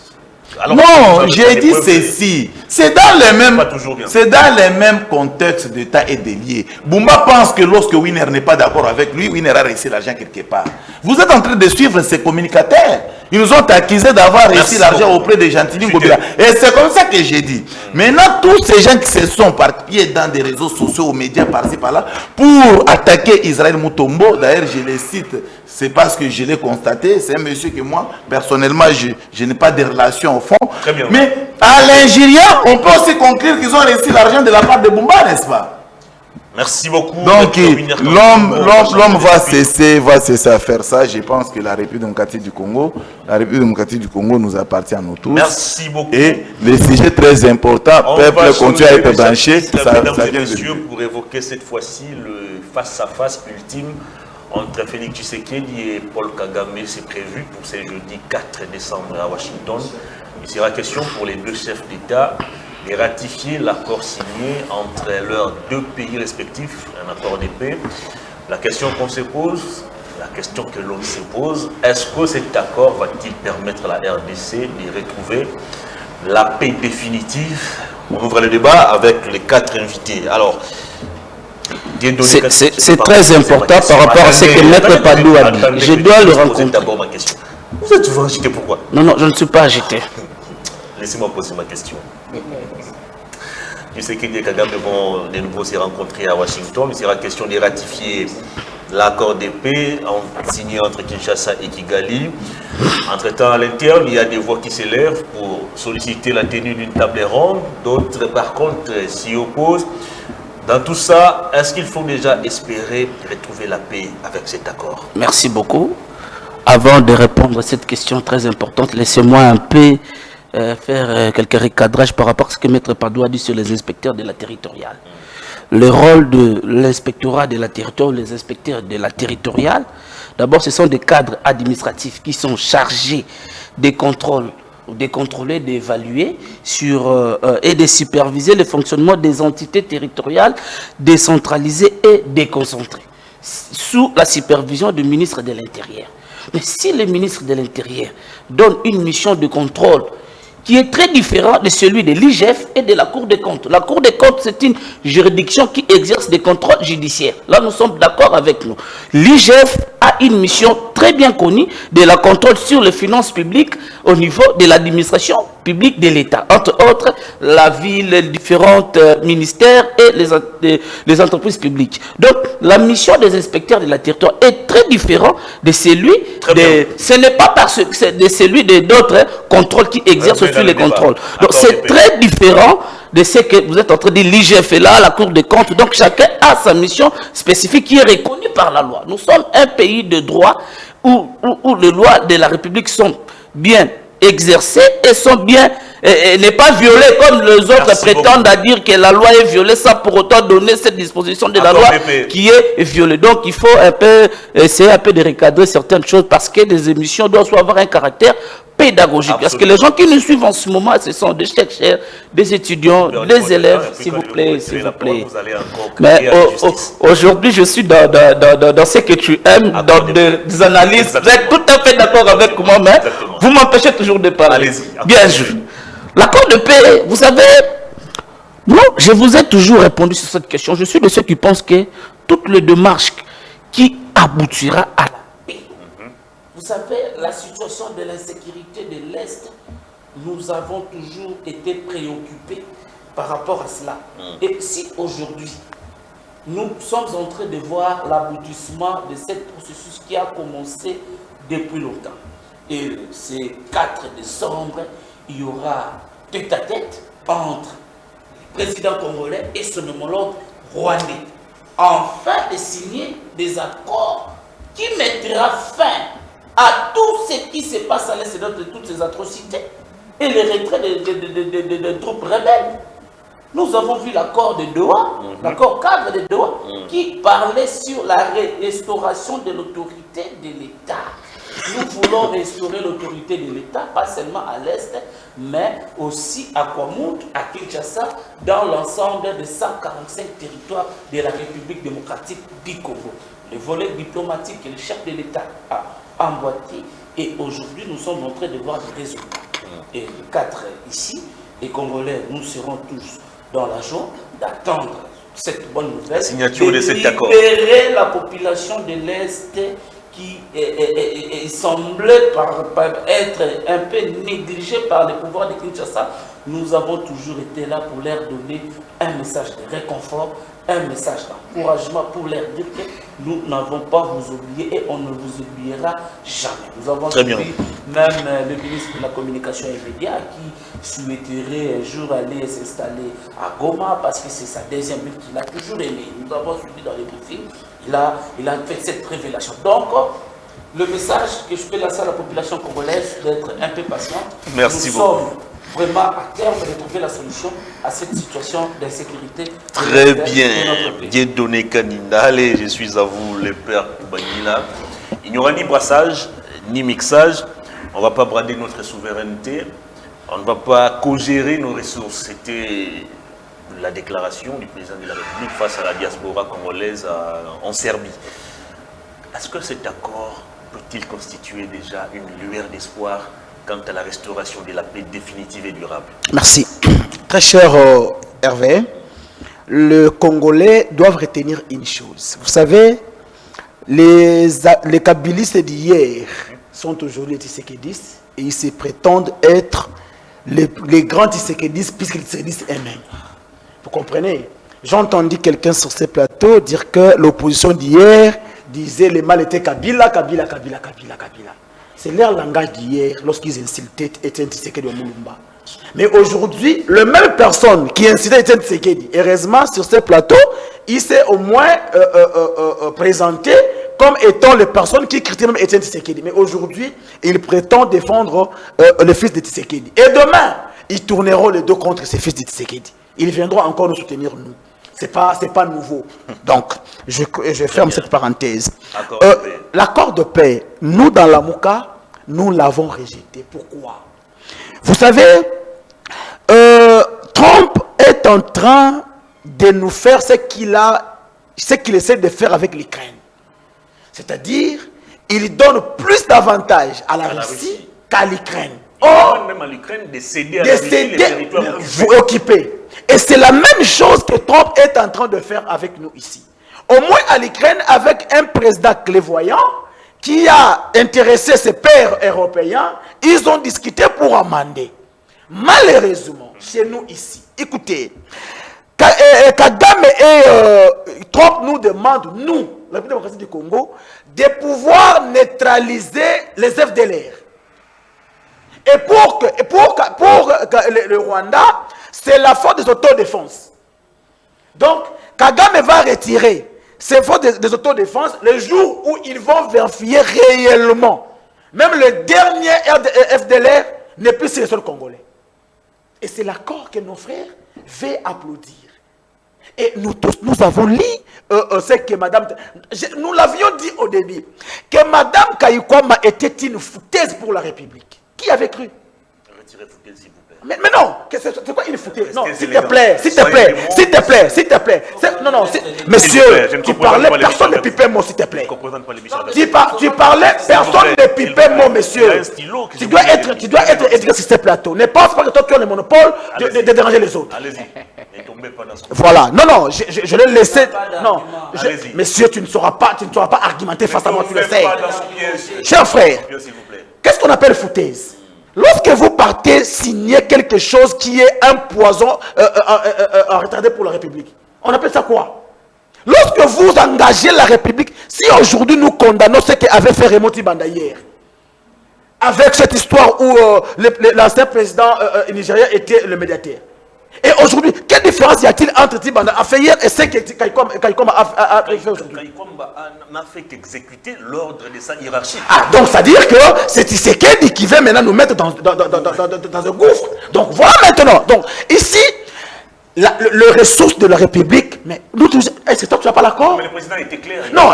Alors, non, j'ai dit ceci. C'est dans les mêmes contextes de temps et de liés. Bumba pense que lorsque Winner n'est pas d'accord avec lui, Winner a réussi l'argent quelque part. Vous êtes en train de suivre ces communicateurs. Ils nous ont accusés d'avoir réussi l'argent auprès de Gentili Ngobila. Et c'est comme ça que j'ai dit. Maintenant, tous ces gens qui se sont parpillés dans des réseaux sociaux, aux médias, par-ci, par-là, pour attaquer Israël Mutombo, d'ailleurs, je les cite, c'est parce que je l'ai constaté, c'est un monsieur que moi, personnellement, je n'ai pas de relation au fond. Très bien. Mais à l'Ingéria, on peut aussi conclure qu'ils ont réussi l'argent de la part de Bumba, n'est-ce pas? Merci beaucoup. Donc, l'homme va cesser à faire ça. Je pense que la République démocratique du Congo, nous appartient à nous tous. Merci beaucoup. Et le sujet très important, le peuple continue à être branché. Mesdames et messieurs, pour évoquer cette fois-ci le face-à-face ultime entre Félix Tshisekedi et Paul Kagame, c'est prévu pour ce jeudi 4 décembre à Washington. Il sera question pour les deux chefs d'État de ratifier l'accord signé entre leurs deux pays respectifs, un accord de paix. La question qu'on se pose, la question que l'on se pose, est-ce que cet accord va-t-il permettre à la RDC de retrouver la paix définitive? On ouvre le débat avec les quatre invités. Alors, c'est très important par rapport à ce que Maître Padou a dit. Je dois le rencontrer. D'abord ma question. Vous êtes toujours agité, pourquoi? Non, je ne suis pas agité. Laissez-moi poser ma question. Je sais que les Kagame vont de nouveau se rencontrer à Washington. Il sera question de ratifier l'accord de paix signé entre Kinshasa et Kigali. Entre-temps, à l'interne, il y a des voix qui s'élèvent pour solliciter la tenue d'une table ronde. D'autres, par contre, s'y opposent. Dans tout ça, est-ce qu'il faut déjà espérer retrouver la paix avec cet accord? Merci beaucoup. Avant de répondre à cette question très importante, laissez-moi un peu faire quelques recadrages par rapport à ce que Maître Padou a dit sur les inspecteurs de la territoriale. Le rôle de l'inspectorat de la territoriale, les inspecteurs de la territoriale, d'abord ce sont des cadres administratifs qui sont chargés des contrôles, de contrôler, d'évaluer et de superviser le fonctionnement des entités territoriales décentralisées et déconcentrées, sous la supervision du ministre de l'Intérieur. Mais si le ministre de l'Intérieur donne une mission de contrôle qui est très différente de celui de l'IGF et de la Cour des comptes. La Cour des comptes, c'est une juridiction qui exerce des contrôles judiciaires. Là, nous sommes d'accord avec nous. L'IGF a a une mission très bien connue de la contrôle sur les finances publiques au niveau de l'administration publique de l'État. Entre autres, la ville, les différents ministères et les entreprises publiques. Donc, la mission des inspecteurs de la territoire est très différente de celui ce n'est pas parce que c'est de celui d'autres contrôles qui exercent sur les contrôles. Donc, c'est très différent de ce que vous êtes en train de dire. L'IGF est là, la Cour des comptes. Donc, chacun a sa mission spécifique qui est reconnue par la loi. Nous sommes un pays de droit où les lois de la République sont bien exercées et sont bien n'est pas violée comme les autres prétendent à dire que la loi est violée sans pour autant donner cette disposition de la loi qui est violée. Donc il faut un peu essayer un peu de recadrer certaines choses parce que les émissions doivent avoir un caractère pédagogique. Absolument. Parce que les gens qui nous suivent en ce moment, ce sont des chercheurs, des étudiants, des élèves, s'il vous plaît, s'il vous plaît. Mais aujourd'hui, je suis dans ce que tu aimes, dans des analyses. Vous êtes tout à fait d'accord avec moi, mais vous m'empêchez toujours de parler. Bien joué. L'accord de paix, vous savez, moi, je vous ai toujours répondu sur cette question. Je suis de ceux qui pensent que toutes les démarches qui aboutira à la paix. Vous savez, la situation de l'insécurité de l'Est, nous avons toujours été préoccupés par rapport à cela. Et si aujourd'hui, nous sommes en train de voir l'aboutissement de ce processus qui a commencé depuis longtemps. Et c'est 4 décembre, il y aura tête-à-tête entre le président congolais et son homologue rwandais, afin de signer des accords qui mettra fin à tout ce qui se passe à l'Est de toutes ces atrocités et le retrait des troupes rebelles. Nous avons vu l'accord de Doha, l'accord cadre de Doha, qui parlait sur la restauration de l'autorité de l'État. Nous voulons restaurer l'autorité de l'État, pas seulement à l'Est, mais aussi à Kwamouth, à Kinshasa, dans l'ensemble des 145 territoires de la République démocratique du Congo. Le volet diplomatique que le chef de l'État a emboîté, et aujourd'hui nous sommes en train de voir des résultats. Et le 4 ici, les Congolais, nous serons tous dans la joie d'attendre cette bonne nouvelle, la signature de cet accord. Libérer la population de l'Est qui semblait être un peu négligée par les pouvoirs de Kinshasa. Nous avons toujours été là pour leur donner un message de réconfort, un message d'encouragement pour leur dire que nous n'avons pas vous oublié et on ne vous oubliera jamais. Nous avons suivi même le ministre de la Communication et des Médias qui souhaiterait un jour aller s'installer à Goma parce que c'est sa deuxième ville qu'il a toujours aimée. Nous avons suivi dans les briefings, il a fait cette révélation. Donc, le message que je peux lancer à la population congolaise, d'être un peu patiente. Merci beaucoup. Nous sommes vraiment à terme de trouver la solution à cette situation d'insécurité. Très bien. Dieudonné Kaninda, allez, je suis à vous, le père Koubanila. Il n'y aura ni brassage, ni mixage. On ne va pas brader notre souveraineté. On ne va pas co-gérer nos ressources. C'était la déclaration du président de la République face à la diaspora congolaise en Serbie. Est-ce que cet accord peut-il constituer déjà une lueur d'espoir quant à la restauration de la paix définitive et durable? Merci. Très cher Hervé, les Congolais doivent retenir une chose. Vous savez, les kabylistes d'hier sont aujourd'hui les Tshisekédistes et ils se prétendent être les grands Tshisekédistes puisqu'ils se disent eux-mêmes. Vous comprenez? J'ai entendu quelqu'un sur ce plateau dire que l'opposition d'hier disait le mal était Kabila, Kabila, Kabila, Kabila, Kabila. C'est leur langage d'hier lorsqu'ils insultaient Etienne Tshisekedi de Moulumba. Mais aujourd'hui, la même personne qui incitait Etienne Tshisekedi, heureusement sur ce plateau, il s'est au moins présenté comme étant les personnes qui critiquent même Etienne Tshisekedi. Mais aujourd'hui, il prétend défendre le fils de Tshisekedi. Et demain, ils tourneront les deux contre ces fils de Tshisekedi. Ils viendront encore nous soutenir, nous. Ce n'est pas nouveau. Donc, je ferme cette parenthèse. L'accord de paix, nous, dans la Mouka, nous l'avons rejeté. Pourquoi? Vous savez, Trump est en train de nous faire ce qu'il essaie de faire avec l'Ukraine. C'est-à-dire, il donne plus d'avantages à la Russie qu'à l'Ukraine. Or, même à l'Ukraine de céder à la Russie les territoires occupés. Et c'est la même chose que Trump est en train de faire avec nous ici. Au moins à l'Ukraine, avec un président clairvoyant qui a intéressé ces pairs européens, ils ont discuté pour amender. Malheureusement, chez nous ici, écoutez, Kagame et Trump nous demandent, nous, la République démocratique du Congo, de pouvoir neutraliser les FDLR. Et pour le Rwanda, c'est la force des autodéfense. Donc, Kagame va retirer ces forces des autodéfense le jour où ils vont vérifier réellement. Même le dernier FDLR n'est plus sur le sol congolais. Et c'est l'accord que nos frères veulent applaudir. Et nous tous, nous avons lu ce que Madame... Nous l'avions dit au début, que Madame Kayikwama était une foutaise pour la République. Qui avait cru? Retirez foutaise, s'il vous plaît. Mais non, c'est quoi une foutaise? Non, s'il te plaît, s'il te plaît, s'il te plaît, s'il te plaît. Non, non, monsieur, tu parlais, personne ne pipait mot, s'il te plaît. Tu parlais, personne ne pipait mot, monsieur. Tu dois être éduqué sur ce plateau. Ne pense pas que toi tu as le monopole de déranger les autres. Allez-y, ne tombez pas dans son... Voilà, non, je l'ai laissé. Non, monsieur, tu ne sauras pas argumenter face à moi, tu le sais. Cher frère, qu'est-ce qu'on appelle foutaise? Lorsque vous partez signer quelque chose qui est un poison retardé pour la République, on appelle ça quoi? Lorsque vous engagez la République, si aujourd'hui nous condamnons ce qu'avait fait Raymond Tibanda hier, avec cette histoire où l'ancien président nigérien était le médiateur, et aujourd'hui, quelle différence y a-t-il entre Tibanda a fait hier et ce que Kaikoma a fait aujourd'hui? Kaikoma n'a fait qu'exécuter l'ordre de sa hiérarchie. Ah, donc ça veut dire que c'est Tshisekedi qui veut maintenant nous mettre dans un gouffre. Donc voilà maintenant. Donc ici, le ressource de la République, mais nous, est-ce que toi tu n'as pas l'accord? Mais le président était clair. Non.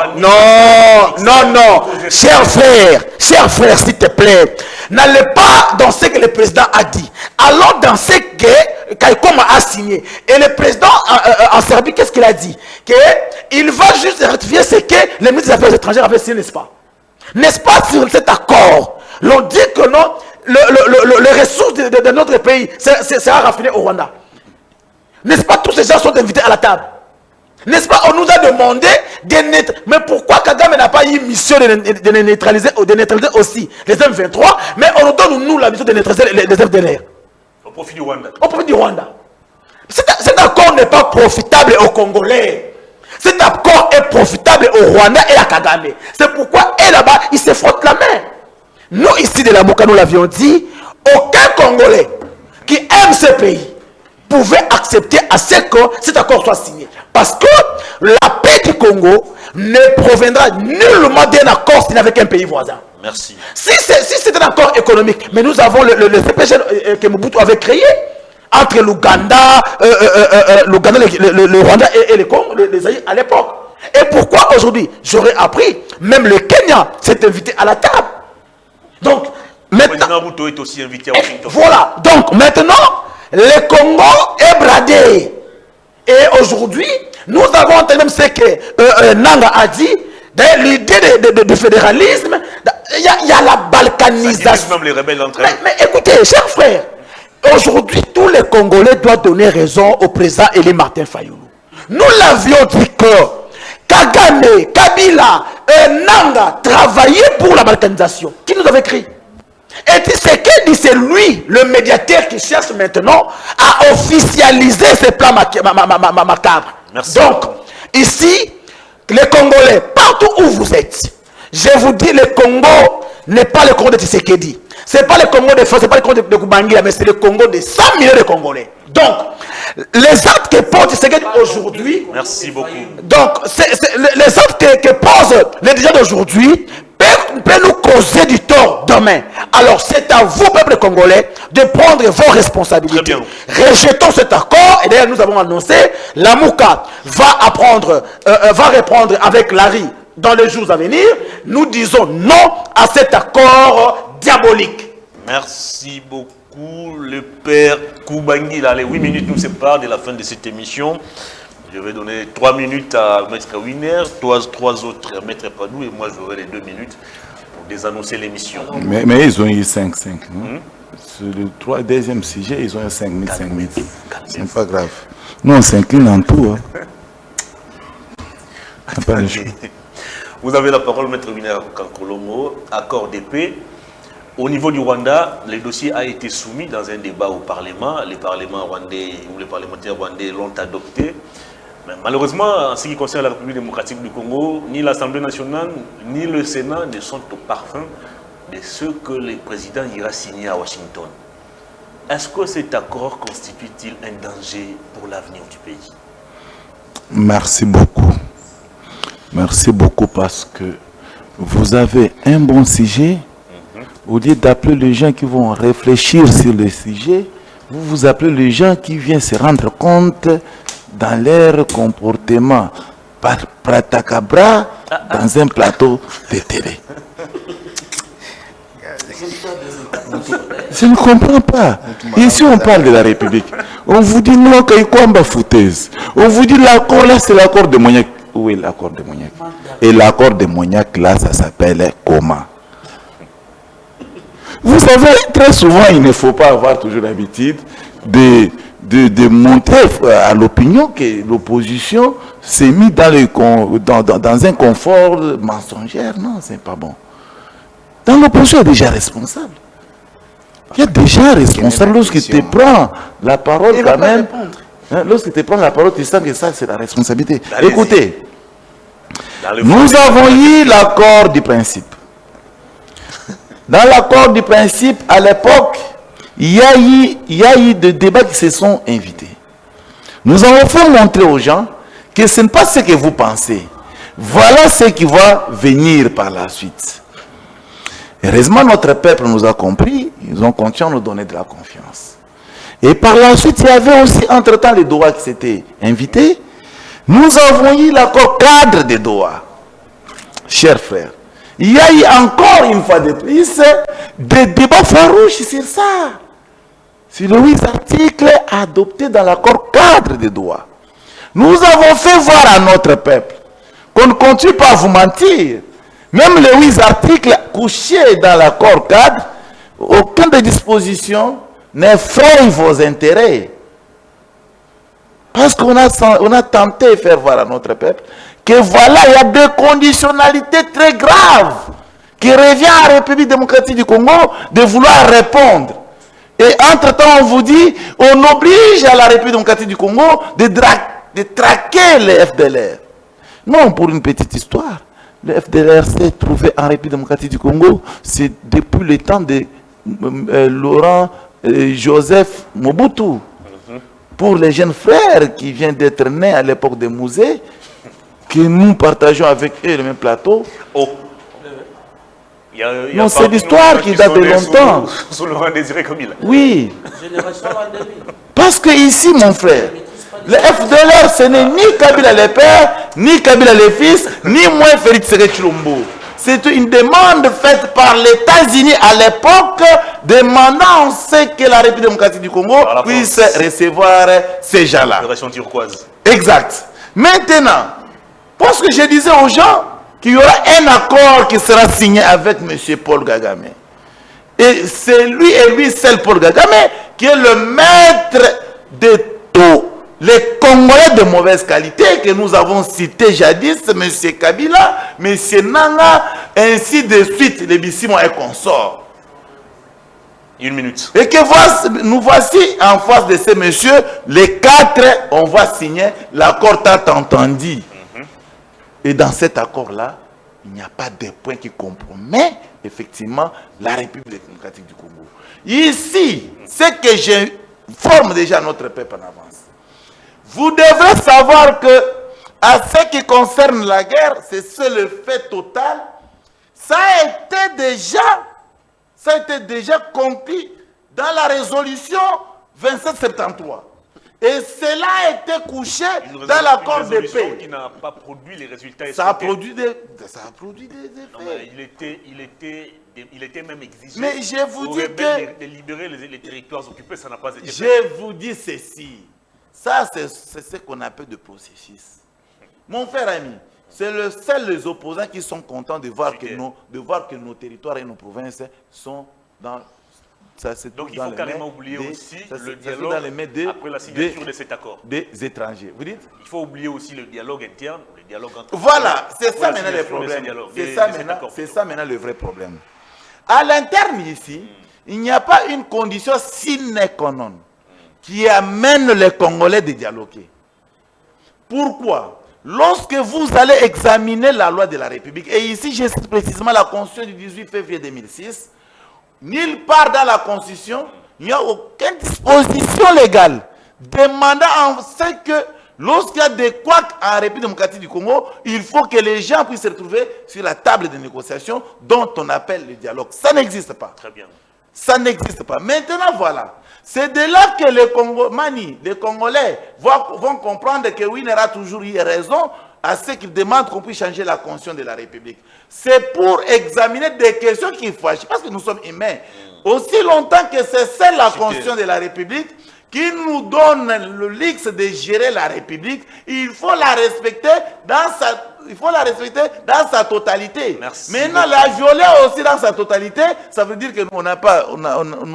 Cher frère, s'il te plaît, n'allez pas dans ce que le président a dit. Allons dans ce que Kaikoma a signé. Et le président en Serbie, qu'est-ce qu'il a dit? Qu'il va juste ratifier ce que les ministres des Affaires étrangères avaient signé, n'est-ce pas? N'est-ce pas sur cet accord? L'on dit que non, les ressources de notre pays sera raffiné au Rwanda. N'est-ce pas, tous ces gens sont invités à la table? N'est-ce pas, on nous a demandé mais pourquoi Kagame n'a pas eu mission de neutraliser aussi les M23, mais on nous donne nous la mission de neutraliser les FDLR au profit du Rwanda. Au profit du Rwanda. Cet accord n'est pas profitable aux Congolais. Cet accord est profitable au Rwanda et à Kagame. C'est pourquoi, et là-bas, ils se frottent la main. Nous, ici de la Mouka, nous l'avions dit, aucun Congolais qui aime ce pays pouvait accepter à ce que cet accord soit signé. Parce que la paix du Congo ne proviendra nullement d'un accord signé avec un pays voisin. Merci. Si c'est un accord économique, mais nous avons le CPG que Mobutu avait créé entre l'Ouganda, le Rwanda et le Congo, les Aïe à l'époque. Et pourquoi aujourd'hui, j'aurais appris, même le Kenya s'est invité à la table. Donc, maintenant, Mobutu est aussi invité à Washington. Voilà, donc maintenant, le Congo est bradé. Et aujourd'hui, nous avons entendu ce que Nanga a dit, l'idée de fédéralisme, il y a la balkanisation. Même les rebelles entre eux. Mais écoutez, chers frères, aujourd'hui, tous les Congolais doivent donner raison au président Elie Martin Fayoulou. Nous l'avions dit que Kagame, Kabila, Nanga travaillaient pour la balkanisation. Qui nous avait écrit? Et Tshisekedi, c'est lui, le médiateur qui cherche maintenant à officialiser ces plans macabres. Merci. Donc, ici, les Congolais, partout où vous êtes, je vous dis, le Congo n'est pas le Congo de Tshisekedi. Ce n'est pas le Congo de France, ce n'est pas le Congo de Kubangira, mais c'est le Congo de 100 millions de Congolais. Donc, les actes que pose Tshisekedi aujourd'hui... Merci beaucoup. Donc, les actes que pose les dirigeants d'aujourd'hui peut nous causer du tort demain. Alors, c'est à vous, peuple congolais, de prendre vos responsabilités. Rejetons cet accord. Et d'ailleurs, nous avons annoncé, la Mouka va répondre avec Larry dans les jours à venir. Nous disons non à cet accord diabolique. Merci beaucoup. Le père Koubangila, les 8 minutes nous séparent de la fin de cette émission. Je vais donner 3 minutes à Maître Winer, 3 autres à Maître Padou, et moi j'aurai les 2 minutes pour désannoncer l'émission. Mais ils ont eu 5-5. Sur le deuxième sujet, ils ont eu 5 000. C'est pas grave. Nous, on s'incline en tout. Pas le choix. Vous avez la parole, Maître Winer Kankolomo, accord de paix. Au niveau du Rwanda, le dossier a été soumis dans un débat au Parlement. Les parlements rwandais ou les parlementaires rwandais l'ont adopté. Mais malheureusement, en ce qui concerne la République démocratique du Congo, ni l'Assemblée nationale, ni le Sénat ne sont au parfum de ce que le président ira signer à Washington. Est-ce que cet accord constitue-t-il un danger pour l'avenir du pays? Merci beaucoup. Merci beaucoup parce que vous avez un bon sujet. Au lieu d'appeler les gens qui vont réfléchir sur le sujet, vous appelez les gens qui viennent se rendre compte dans leur comportement par pratacabra dans un plateau de télé. Je ne comprends pas. Ici, on parle de la République. On vous dit non, Kaikwamba foutaise. On vous dit l'accord là, c'est l'accord de Mognac. Où est l'accord de Mognac? Et l'accord de Mognac là, ça s'appelle comment? Vous savez, très souvent, il ne faut pas avoir toujours l'habitude de montrer à l'opinion que l'opposition s'est mise dans un confort mensongère. Non, c'est pas bon. Dans l'opposition, il est déjà responsable. Il est déjà responsable lorsque tu prends la parole quand même. Lorsque tu prends la parole, tu sens que ça, c'est la responsabilité. Écoutez, nous avons eu l'accord du principe. Dans l'accord du principe, à l'époque, il y a eu des débats qui se sont invités. Nous avons fait montrer aux gens que ce n'est pas ce que vous pensez. Voilà ce qui va venir par la suite. Heureusement, notre peuple nous a compris. Ils ont continué à nous donner de la confiance. Et par la suite, il y avait aussi, entre-temps, les Doha qui s'étaient invités. Nous avons eu l'accord cadre des Doha. Chers frères, il y a eu encore une fois de plus des débats farouches sur ça. Sur les 8 articles adoptés dans l'accord cadre des Doha. Nous avons fait voir à notre peuple qu'on ne continue pas à vous mentir. Même les 8 articles couchés dans l'accord cadre, aucune des dispositions n'effraie vos intérêts. Parce qu'on a tenté de faire voir à notre peuple que voilà, il y a des conditionnalités très graves qui reviennent à la République démocratique du Congo de vouloir répondre. Et entre-temps, on vous dit, on oblige à la République démocratique du Congo de traquer les FDLR. Non, pour une petite histoire. Le FDLR s'est trouvé en République démocratique du Congo, c'est depuis le temps de Laurent Joseph Mobutu. Pour les jeunes frères qui viennent d'être nés à l'époque de Mouzé, que nous partageons avec eux le même plateau. Oh. Non, c'est l'histoire qui date de longtemps. Sous Laurent Désiré Kabila. Oui. Parce que ici, mon frère, le FDLR, ce n'est ni Kabila le père, ni Kabila le fils, ni moi Félix Tshisekedi. C'est une demande faite par les États-Unis à l'époque, demandant que la République démocratique du Congo puisse recevoir ces gens-là. Opération turquoise. Exact. Maintenant, parce que je disais aux gens qu'il y aura un accord qui sera signé avec M. Paul Kagame. Et c'est lui et lui seul, Paul Kagame, qui est le maître de tous les Congolais de mauvaise qualité que nous avons cités jadis, M. Kabila, M. Nanga, ainsi de suite, les Bissimo et consorts. Une minute. Et que nous voici en face de ces messieurs, les 4, on va signer l'accord tant entendu. Et dans cet accord-là, il n'y a pas de point qui compromet effectivement la République démocratique du Congo. Ici, ce que je forme déjà notre peuple en avance. Vous devrez savoir que, à ce qui concerne la guerre, c'est le fait total. Ça a été déjà compris dans la résolution 2773. Et cela a été couché dans l'accord de paix. Qui n'a pas produit les résultats. Ça a produit des effets. Non, mais il était même exigé. Mais je vous dis que de libérer les territoires occupés, ça n'a pas été fait. Je vous dis ceci. Ça, c'est ce qu'on appelle de processus. Mon frère ami, c'est seuls les opposants qui sont contents de voir que nos territoires et nos provinces sont ça se Donc trouve il dans faut les carrément mains oublier des- aussi ça se- le ça se trouve dialogue dans les mains après la signature de cet accord. des étrangers. Vous dites? Il faut oublier aussi le dialogue interne, le dialogue entre... Voilà, c'est Après ça la maintenant le signature de ce problème. dialogue, C'est de ça, cet maintenant, accord, c'est plutôt. ça maintenant le vrai problème. À l'interne ici, il n'y a pas une condition sine qua non qui amène les Congolais de dialoguer. Pourquoi? Lorsque vous allez examiner la loi de la République, et ici je cite précisément la Constitution du 18 février 2006, nulle part dans la Constitution, il n'y a aucune disposition légale demandant en ce que lorsqu'il y a des couacs en République démocratique du Congo, il faut que les gens puissent se retrouver sur la table de négociation dont on appelle le dialogue. Ça n'existe pas. Très bien. Ça n'existe pas. Maintenant, voilà. C'est de là que les Congolais vont comprendre que oui, il y aura toujours eu raison à ce qu'ils demandent qu'on puisse changer la constitution de la République. C'est pour examiner des questions qui fâchent, parce que nous sommes humains. Aussi longtemps que c'est celle la constitution de la République qui nous donne le luxe de gérer la République, il faut la respecter dans sa totalité. Merci Maintenant, beaucoup. la violer aussi dans sa totalité, ça veut dire que nous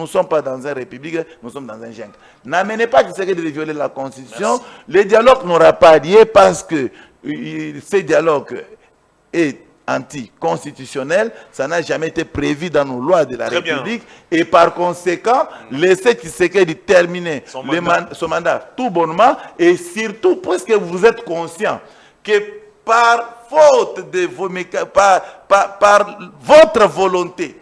ne sommes pas dans une république, nous sommes dans un jungle. N'amenez pas qu'il s'agit de violer la Constitution. Merci. Le dialogue n'aura pas lieu parce que ce dialogue est anticonstitutionnel, ça n'a jamais été prévu dans nos lois de la Très bien. République et par conséquent, laissez Tshisekedi terminer Son mandat tout bonnement et surtout parce que vous êtes conscient que par faute de vos par votre volonté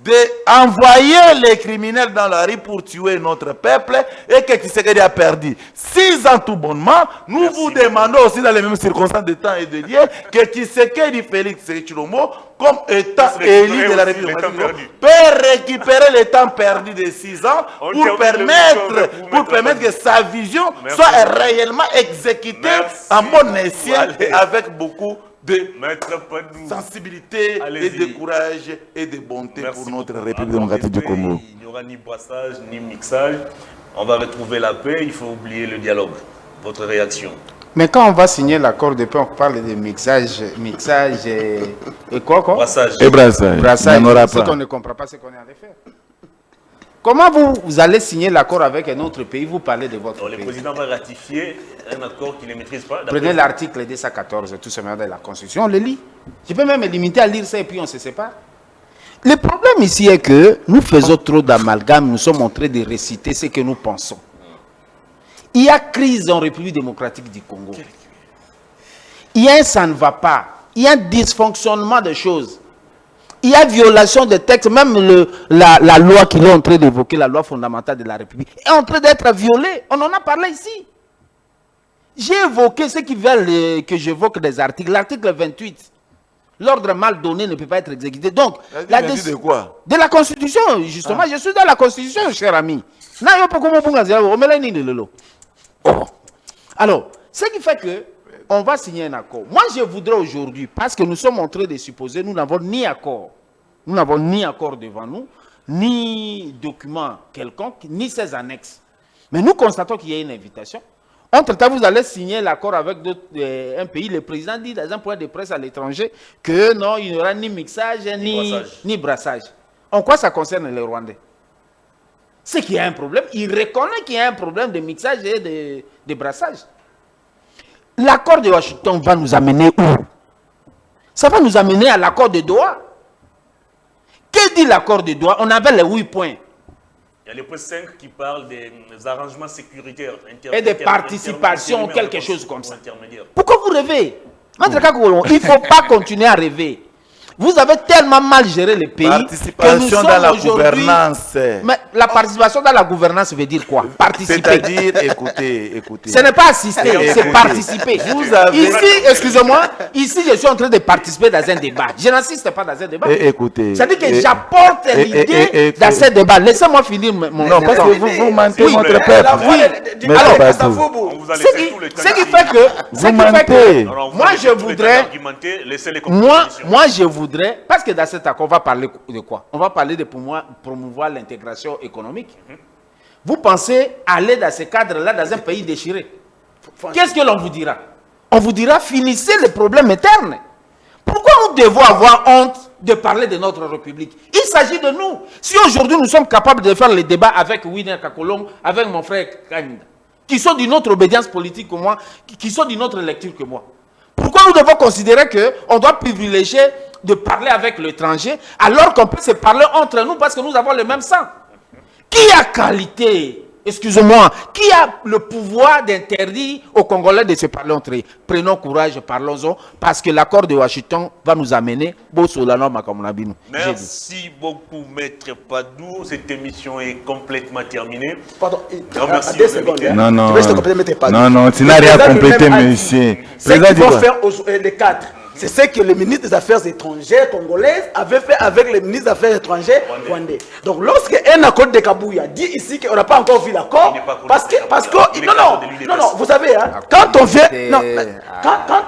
d'envoyer les criminels dans la rue pour tuer notre peuple et que Tshisekedi a perdu 6 ans tout bonnement, nous vous demandons aussi dans les mêmes circonstances de temps et de lieu que Tshisekedi Félix Tshilombo, comme étant élu de la République, peut récupérer le temps perdu de 6 ans pour permettre que sa vision soit réellement exécutée en bon escient et avec beaucoup de sensibilité et de courage et de bonté pour notre République démocratique du Congo. Il n'y aura ni brassage ni mixage. On va retrouver la paix, il faut oublier le dialogue. Votre réaction? Mais quand on va signer l'accord de paix, on parle de mixage et quoi? Brassage. Et brassage. Brassage. Il n'y en aura Ce pas. qu'on ne comprend pas, c'est qu'on est allé faire. Comment vous allez signer l'accord avec un autre pays, vous parlez de votre Donc, le pays? président va ratifier un accord qu'il ne maîtrise pas. Prenez l'article 214, tout simplement de la Constitution, on le lit. Je peux même me limiter à lire ça et puis on se sépare. Le problème ici est que nous faisons trop d'amalgame, nous sommes en train de réciter ce que nous pensons. Il y a crise en République démocratique du Congo. Il y a un ça ne va pas. Il y a un dysfonctionnement des choses. Il y a violation des textes, même la loi qu'il est en train d'évoquer, la loi fondamentale de la République, est en train d'être violée. On en a parlé ici. J'ai évoqué ceux qui veulent que j'évoque des articles. L'article 28, l'ordre mal donné ne peut pas être exécuté. Donc, de quoi? de la Constitution, justement, je suis dans la Constitution, cher ami. Alors, ce qui fait que on va signer un accord. Moi, je voudrais aujourd'hui, parce que nous sommes en train de supposer, nous n'avons ni accord. Nous n'avons ni accord devant nous, ni document quelconque, ni ses annexes. Mais nous constatons qu'il y a une invitation. Entre-temps, vous allez signer l'accord avec un pays. Le président dit dans un point de presse à l'étranger que non, il n'y aura ni mixage, ni brassage. En quoi ça concerne les Rwandais? C'est qu'il y a un problème. Il reconnaît qu'il y a un problème de mixage et de brassage. L'accord de Washington va nous amener où? Ça va nous amener à l'accord de Doha. Que dit l'accord de Doha? On avait les 8 points. Il y a le point 5 qui parle des arrangements sécuritaires. Et des participations, quelque chose comme ça. Intermédiaire. Pourquoi vous rêvez? Il ne faut pas continuer à rêver. Vous avez tellement mal géré le pays que nous sommes dans la aujourd'hui... gouvernance. Mais la participation dans la gouvernance veut dire quoi? Participer. C'est-à-dire, écoutez. Ce n'est pas assister, c'est participer. Ici, excusez-moi, ici je suis en train de participer dans un débat. Je n'assiste pas dans un débat. Écoutez. C'est-à-dire que j'apporte l'idée dans ce débat. Laissez-moi finir mon... Non, parce que vous mentez notre peuple. On vous a laissé tout le temps. Ce qui fait que... Moi, je voudrais... Moi, je voudrais, parce que dans cet accord, on va parler de quoi? On va parler de promouvoir l'intégration économique. Vous pensez aller dans ce cadre-là, dans un pays déchiré? Qu'est-ce que l'on vous dira? On vous dira, finissez les problèmes internes. Pourquoi nous devons avoir honte de parler de notre République? Il s'agit de nous. Si aujourd'hui nous sommes capables de faire les débats avec Winner Kakolong, avec mon frère Kanda, qui sont d'une autre obédience politique que moi, qui sont d'une autre lecture que moi, pourquoi nous devons considérer qu'on doit privilégier de parler avec l'étranger alors qu'on peut se parler entre nous parce que nous avons le même sang? Qui a qualité, excusez-moi, qui a le pouvoir d'interdire aux Congolais de se parler entre eux? Prenons courage, parlons-en, parce que l'accord de Washington va nous amener. Merci beaucoup, Maître Padou. Cette émission est complètement terminée. Pardon, Merci. deux secondes. Non, non. Je vais te compléter, Maître Padou. Non, non, tu n'as rien complété, monsieur. Ce qu'ils vont faire les cadres, c'est ce que le ministre des Affaires étrangères congolaises avait fait avec le ministre des Affaires étrangères rwandais. Donc, lorsqu'un accord de Kabouya dit ici qu'on n'a pas encore vu l'accord, parce que non, vous savez, hein, quand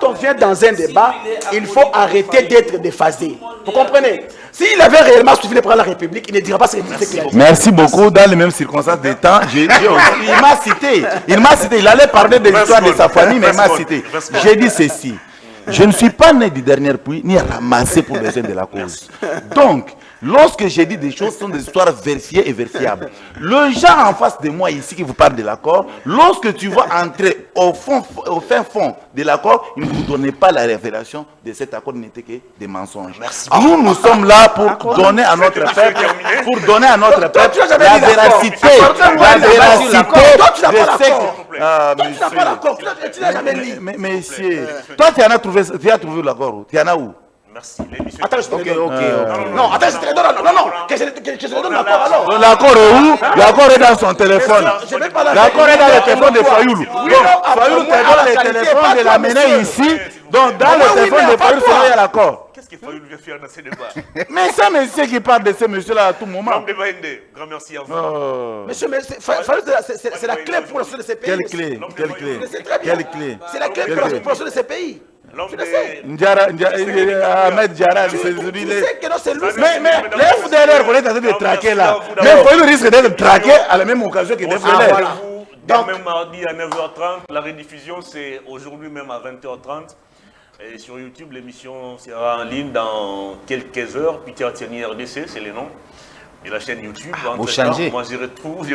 on vient dans un débat, il faut arrêter d'être déphasé. Vous comprenez? S'il avait réellement suivi de prendre la République, il ne dirait pas ce qu'il a dit. Merci beaucoup. Dans les mêmes circonstances des temps, il m'a cité. Il allait parler de l'histoire de sa famille, mais il m'a cité. J'ai dit ceci. Je ne suis pas né du dernier puits, ni ramassé pour les jeunes de la cause. Donc, lorsque j'ai dit des choses, ce sont des histoires vérifiées et vérifiables. Le gens en face de moi ici qui vous parle de l'accord, lorsque tu vas entrer au fin fond de l'accord, il ne vous donnez pas la révélation de cet accord, il n'était que des mensonges. Merci. Nous sommes là pour donner à notre peuple, la véracité. Tu n'as jamais lu. Mais messieurs, toi tu as trouvé l'accord, tu en as où? Merci. Attends, je te le donne. Non, attends, je te le donne. Non, que je te donne l'accord alors. L'accord est où? L'accord est dans son téléphone. L'accord est dans le téléphone de Fayoulou. Fayoulou te donne le téléphone de l'amener ici. Donc dans le téléphone de Fayoulou, il y a l'accord. Qu'est-ce que Fayoulou veut faire dans ces débats? Mais c'est monsieur qui parle de ce monsieur-là à tout moment. Grand merci à vous. Monsieur, mais c'est la clé pour la solution de ces pays. Quelle clé? Quelle clé? C'est la clé pour la solution de ces pays. Ahmed Diarra, c'est lui. Mais les FDLR, on est en train de traquer là. Mais il risque d'être traqué à la même occasion que les FDLR. Donc, même mardi à 9h30, la rediffusion c'est aujourd'hui même à 20h30. Et sur YouTube, l'émission sera en ligne dans quelques heures. Peter Tierney RDC, c'est le nom de la chaîne YouTube. Vous changez. Moi, je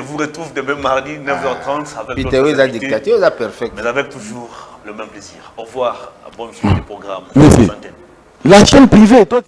vous retrouve demain mardi 9h30 avec Peter Tierney dictature, c'est parfait. Mais avec toujours le même plaisir. Au revoir, bonne suite du programme. La chaîne privée, toi.